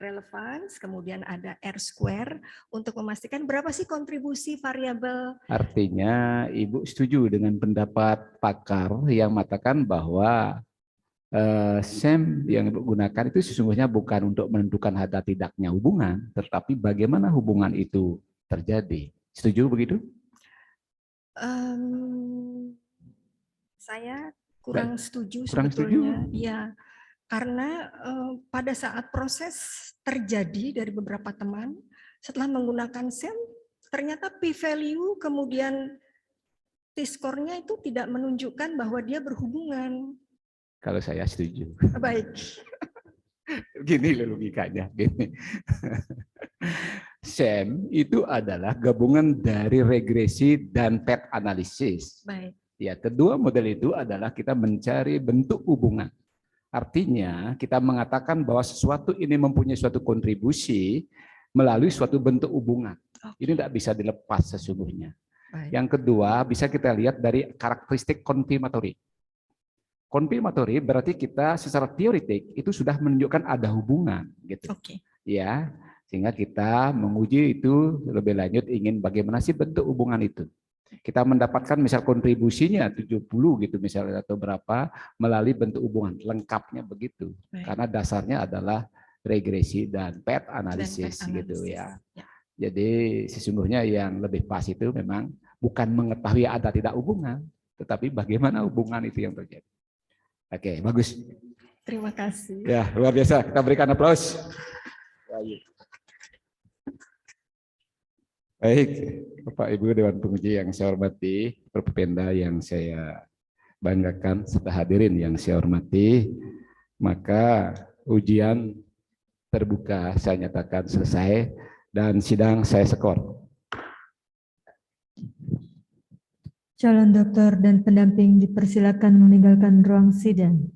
Speaker 3: relevance, kemudian ada R-square untuk memastikan berapa sih kontribusi variabel.
Speaker 2: Artinya Ibu setuju dengan pendapat pakar yang mengatakan bahwa SEM yang Ibu gunakan itu sesungguhnya bukan untuk menentukan ada tidaknya hubungan, tetapi bagaimana hubungan itu terjadi. Setuju begitu?
Speaker 3: Saya kurang setuju
Speaker 2: Setuju?
Speaker 3: sebetulnya. Ya, karena pada saat proses terjadi dari beberapa teman, setelah menggunakan SEM, ternyata p-value kemudian t-score-nya itu tidak menunjukkan bahwa dia berhubungan.
Speaker 2: Kalau saya setuju.
Speaker 3: Baik.
Speaker 2: Gini loh logikanya. Gini. SEM itu adalah gabungan dari regresi dan path analisis.
Speaker 3: Baik.
Speaker 2: Ya, kedua model itu adalah kita mencari bentuk hubungan. Artinya kita mengatakan bahwa sesuatu ini mempunyai suatu kontribusi melalui suatu bentuk hubungan. Ini tidak bisa dilepas sesungguhnya.
Speaker 3: Baik.
Speaker 2: Yang kedua bisa kita lihat dari karakteristik konfirmatori. Konfirmatori berarti kita secara teoretik itu sudah menunjukkan ada hubungan, gitu.
Speaker 3: Oke.
Speaker 2: Ya, sehingga kita menguji itu lebih lanjut ingin bagaimana sih bentuk hubungan itu. Kita mendapatkan misal kontribusinya 70 gitu misalnya atau berapa melalui bentuk hubungan, lengkapnya begitu.
Speaker 3: Baik.
Speaker 2: Karena dasarnya adalah regresi dan path analisis
Speaker 3: Dan path
Speaker 2: gitu
Speaker 3: analisis.
Speaker 2: ya.
Speaker 3: Ya.
Speaker 2: Jadi sesungguhnya yang lebih pas itu memang bukan mengetahui ada tidak hubungan, tetapi bagaimana hubungan itu yang terjadi. Oke, bagus.
Speaker 3: Terima kasih.
Speaker 2: Ya, luar biasa. Kita berikan aplaus. Baik, Bapak Ibu Dewan Penguji yang saya hormati, Perpenda yang saya banggakan, serta hadirin yang saya hormati, maka ujian terbuka saya nyatakan selesai dan sidang saya skor.
Speaker 1: Calon doktor dan pendamping dipersilakan meninggalkan ruang sidang.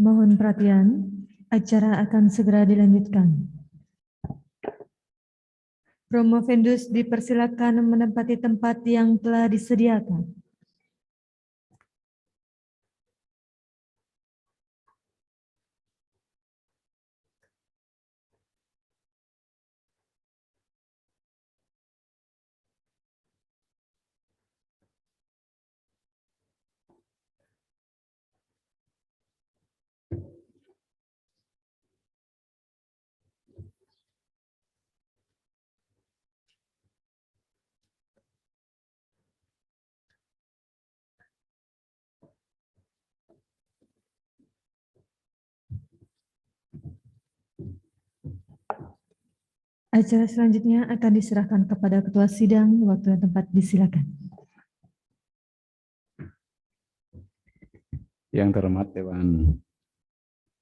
Speaker 1: Mohon perhatian, acara akan segera dilanjutkan. Promovendus dipersilakan menempati tempat yang telah disediakan. Acara selanjutnya akan diserahkan kepada Ketua Sidang. Waktu dan tempat disilakan.
Speaker 2: Yang terhormat Dewan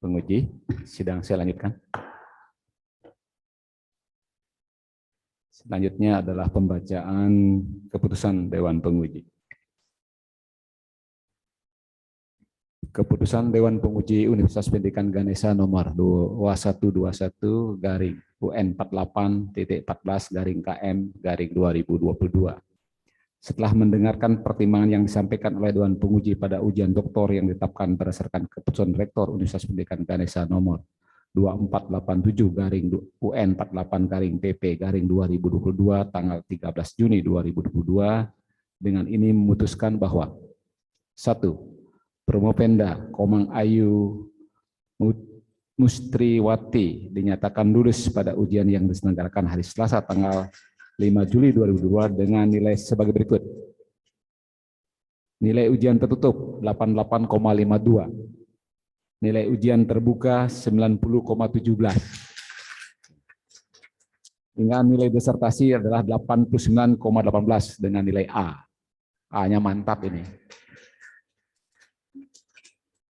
Speaker 2: Penguji, sidang saya lanjutkan. Selanjutnya adalah pembacaan keputusan Dewan Penguji. Keputusan Dewan Penguji Universitas Pendidikan Ganesha nomor 2121/UN48.14/KM/2022. Setelah mendengarkan pertimbangan yang disampaikan oleh Dewan Penguji pada ujian doktor yang ditetapkan berdasarkan keputusan Rektor Universitas Pendidikan Ganesha nomor 2487/UN48-PP/2022 tanggal 13 Juni 2022 dengan ini memutuskan bahwa 1. Promopenda Komang Ayu Mustriwati dinyatakan lulus pada ujian yang diselenggarakan hari Selasa tanggal 5 Juli 2022 dengan nilai sebagai berikut. Nilai ujian tertutup 88,52. Nilai ujian terbuka 90,17. Hingga nilai disertasi adalah 89,18 dengan nilai A. A-nya mantap ini.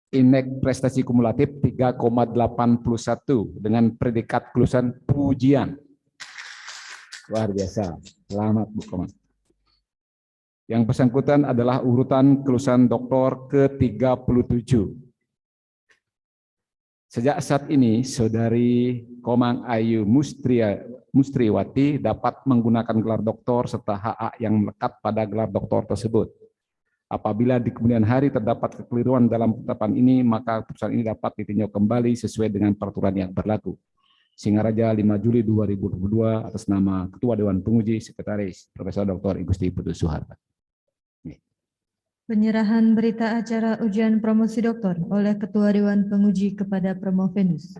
Speaker 2: Indeks prestasi kumulatif 3,81 dengan predikat kelulusan pujian. Luar biasa. Selamat Bu Komang. Yang bersangkutan adalah urutan kelulusan doktor ke-37. Sejak saat ini, Saudari Komang Ayu Mustriwati dapat menggunakan gelar doktor serta HA yang melekat pada gelar doktor tersebut. Apabila di kemudian hari terdapat kekeliruan dalam penetapan ini, maka keputusan ini dapat ditinjau kembali sesuai dengan peraturan yang berlaku. Singaraja 5 Juli 2022 atas nama Ketua Dewan Penguji Sekretaris Profesor Dr. Igusti Putu Soeharto.
Speaker 1: Penyerahan berita acara ujian promosi doktor oleh Ketua Dewan Penguji kepada Promovenus.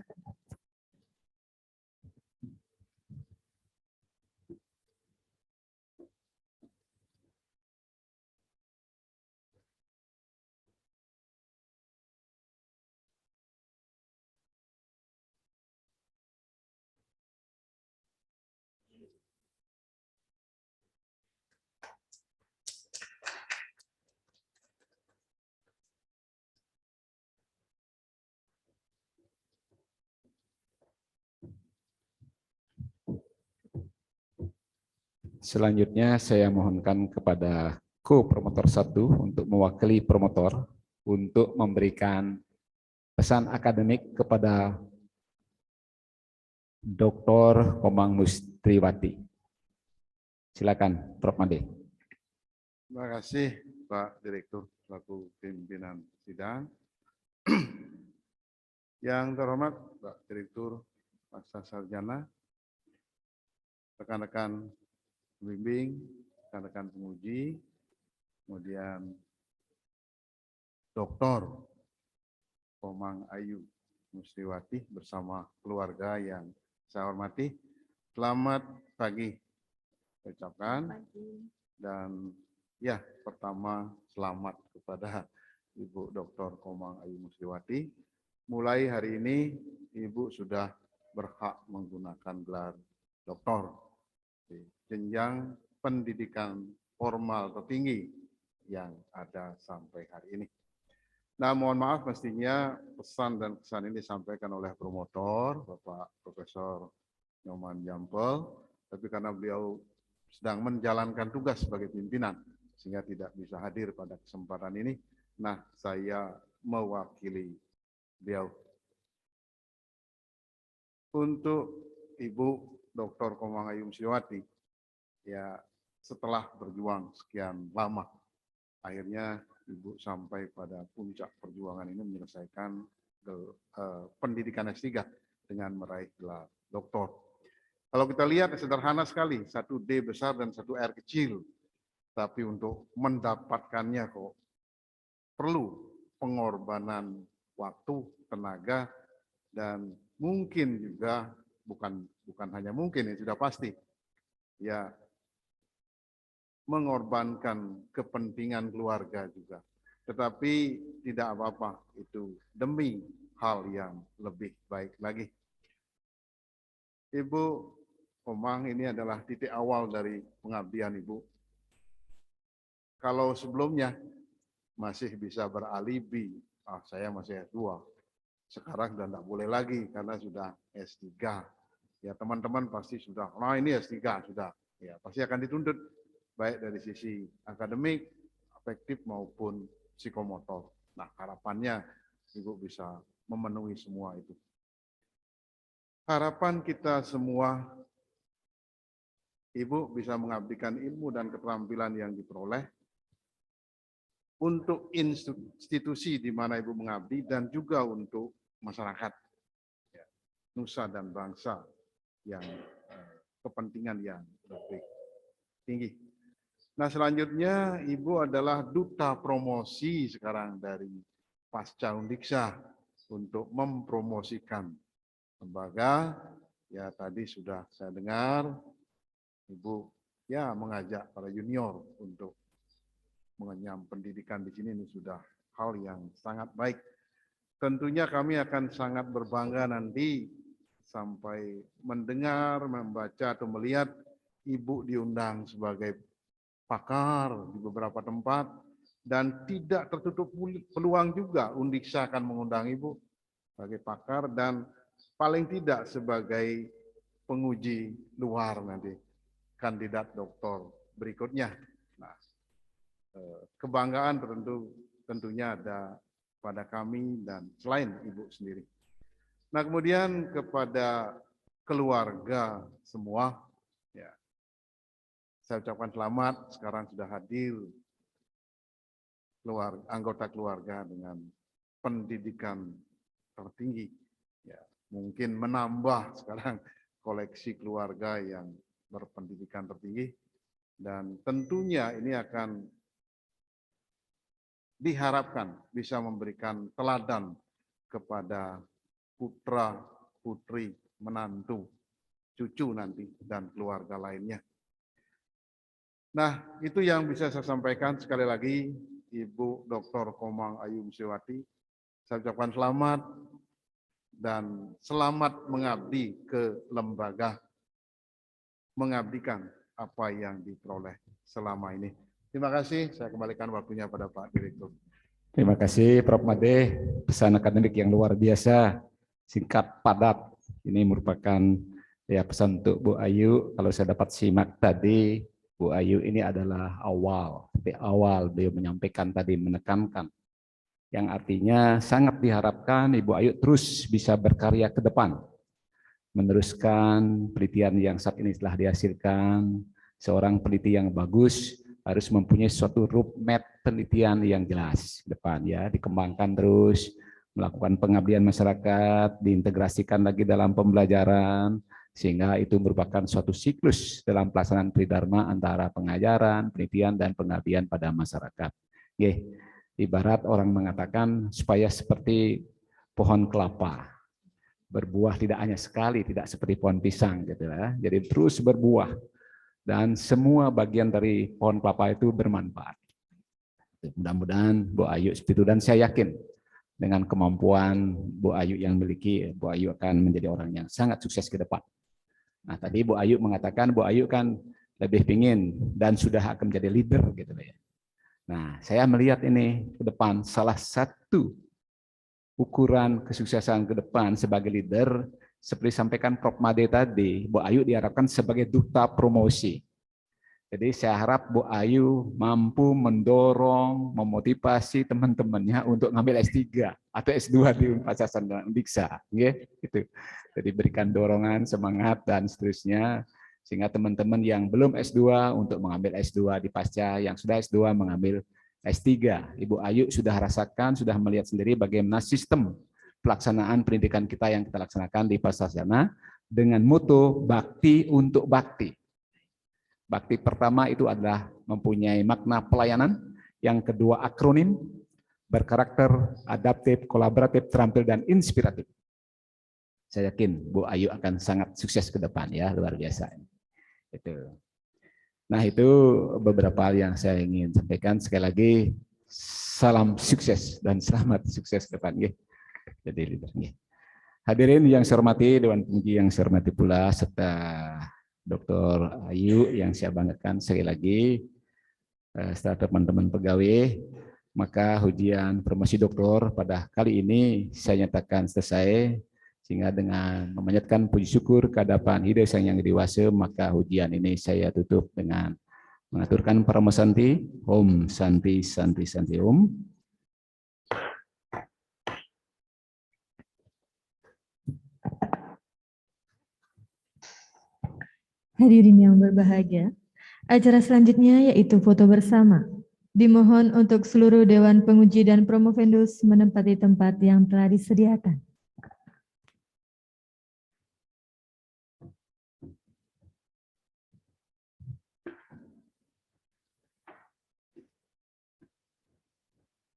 Speaker 2: Selanjutnya saya mohonkan kepada ko-promotor 1 untuk mewakili promotor untuk memberikan pesan akademik kepada Dr. Komang Mustriwati. Silakan Prof. Made.
Speaker 8: Terima kasih Pak Direktur selaku pimpinan sidang. Yang terhormat Pak Direktur Pasca Sarjana, rekan-rekan pembimbing, rekan-rekan penguji, kemudian Dr. Komang Ayu Mustriwati bersama keluarga yang saya hormati. Selamat pagi ucapkan. Dan ya, pertama selamat kepada Ibu Dr. Komang Ayu Mustriwati. Mulai hari ini Ibu sudah berhak menggunakan gelar doktor di jenjang pendidikan formal tertinggi yang ada sampai hari ini. Nah, mohon maaf mestinya pesan dan kesan ini disampaikan oleh promotor, Bapak Profesor Nyoman Jampel, tapi karena beliau sedang menjalankan tugas sebagai pimpinan, sehingga tidak bisa hadir pada kesempatan ini. Nah, saya mewakili beliau. Untuk Ibu Dr. Komang Ayu Mustriwati, ya setelah berjuang sekian lama, akhirnya Ibu sampai pada puncak perjuangan ini menyelesaikan pendidikan S3 dengan meraih gelar doktor. Kalau kita lihat sederhana sekali, 1 D besar dan 1 R kecil. Tapi untuk mendapatkannya kok perlu pengorbanan waktu, tenaga, dan mungkin juga bukan hanya mungkin, ya sudah pasti, ya mengorbankan kepentingan keluarga juga. Tetapi tidak apa-apa, itu demi hal yang lebih baik lagi. Ibu Komang ini adalah titik awal dari pengabdian Ibu. Kalau sebelumnya masih bisa beralibi, saya masih S2. Sekarang sudah tidak boleh lagi karena sudah S3. Ya teman-teman pasti sudah, nah ini S3 sudah. Ya pasti akan dituntut baik dari sisi akademik, afektif maupun psikomotor. Nah harapannya Ibu bisa memenuhi semua itu. Harapan kita semua, Ibu bisa mengabdikan ilmu dan keterampilan yang diperoleh untuk institusi di mana Ibu mengabdi dan juga untuk masyarakat, ya, nusa dan bangsa yang kepentingan yang lebih tinggi. Nah selanjutnya Ibu adalah duta promosi sekarang dari Pasca Undiksa untuk mempromosikan lembaga. Ya tadi sudah saya dengar Ibu ya mengajak para junior untuk mengenyam pendidikan di sini, ini sudah hal yang sangat baik. Tentunya kami akan sangat berbangga nanti sampai mendengar, membaca atau melihat Ibu diundang sebagai pakar di beberapa tempat dan tidak tertutup peluang juga Undiksa akan mengundang Ibu sebagai pakar dan paling tidak sebagai penguji luar nanti kandidat doktor berikutnya. Nah, kebanggaan tentunya ada pada kami dan selain Ibu sendiri. Nah kemudian kepada keluarga semua, ya, saya ucapkan selamat sekarang sudah hadir anggota keluarga dengan pendidikan tertinggi. Ya, mungkin menambah sekarang koleksi keluarga yang berpendidikan tertinggi dan tentunya ini akan diharapkan bisa memberikan teladan kepada putra, putri, menantu, cucu nanti, dan keluarga lainnya. Nah, itu yang bisa saya sampaikan. Sekali lagi, Ibu Dr. Komang Ayu Musliwati, saya ucapkan selamat dan selamat mengabdi ke lembaga, mengabdikan apa yang diperoleh selama ini. Terima kasih, saya kembalikan waktunya pada Pak Direktur.
Speaker 2: Terima kasih Prof. Made, pesan akademik yang luar biasa, singkat, padat. Ini merupakan ya pesan untuk Bu Ayu. Kalau saya dapat simak tadi, Bu Ayu ini adalah di awal beliau menyampaikan tadi, menekankan. Yang artinya sangat diharapkan Ibu Ayu terus bisa berkarya ke depan. Meneruskan penelitian yang saat ini telah dihasilkan, seorang peneliti yang bagus, harus mempunyai suatu roadmap penelitian yang jelas ke depan ya, dikembangkan terus, melakukan pengabdian masyarakat, diintegrasikan lagi dalam pembelajaran sehingga itu merupakan suatu siklus dalam pelaksanaan tridharma antara pengajaran, penelitian dan pengabdian pada masyarakat. Oke, ibarat orang mengatakan supaya seperti pohon kelapa, berbuah tidak hanya sekali, tidak seperti pohon pisang gitu ya. Jadi terus berbuah. Dan semua bagian dari pohon kelapa itu bermanfaat. Mudah-mudahan Bu Ayu seperti itu, dan saya yakin dengan kemampuan Bu Ayu yang miliki, Bu Ayu akan menjadi orang yang sangat sukses ke depan. Nah tadi Bu Ayu mengatakan Bu Ayu kan lebih pingin dan sudah akan menjadi leader gitu ya. Nah saya melihat ini ke depan salah satu ukuran kesuksesan ke depan sebagai leader, seperti sampaikan Prof. Made tadi, Bu Ayu diharapkan sebagai duta promosi. Jadi saya harap Bu Ayu mampu mendorong, memotivasi teman-temannya untuk ngambil S3 atau S2 di Universitas Undiksa. Gitu. Jadi berikan dorongan, semangat, dan seterusnya, sehingga teman-teman yang belum S2 untuk mengambil S2 di Pasca, yang sudah S2 mengambil S3. Ibu Ayu sudah rasakan, sudah melihat sendiri bagaimana sistem pelaksanaan pendidikan kita yang kita laksanakan di Pasca Sarjana dengan mutu bakti untuk bakti. Bakti pertama itu adalah mempunyai makna pelayanan, yang kedua akronim, berkarakter adaptif, kolaboratif, terampil, dan inspiratif. Saya yakin Bu Ayu akan sangat sukses ke depan ya, luar biasa. Itu. Nah itu beberapa hal yang saya ingin sampaikan. Sekali lagi, salam sukses dan selamat sukses ke depan. Jadi leader. Hadirin yang saya hormati, Dewan Pengji yang saya hormati pula, serta Dr. Ayu yang saya banggakan sekali lagi, serta teman-teman pegawai, maka ujian promosi doktor pada kali ini saya nyatakan selesai, sehingga dengan memanjatkan puji syukur kehadapan Hidayah Sang Yang Dewasa, maka ujian ini saya tutup dengan mengaturkan Parama Santi, Om Santi Santi Santi Om.
Speaker 1: Hadirin yang berbahagia, acara selanjutnya yaitu foto bersama. Dimohon untuk seluruh Dewan Penguji dan Promovendus menempati tempat yang telah disediakan.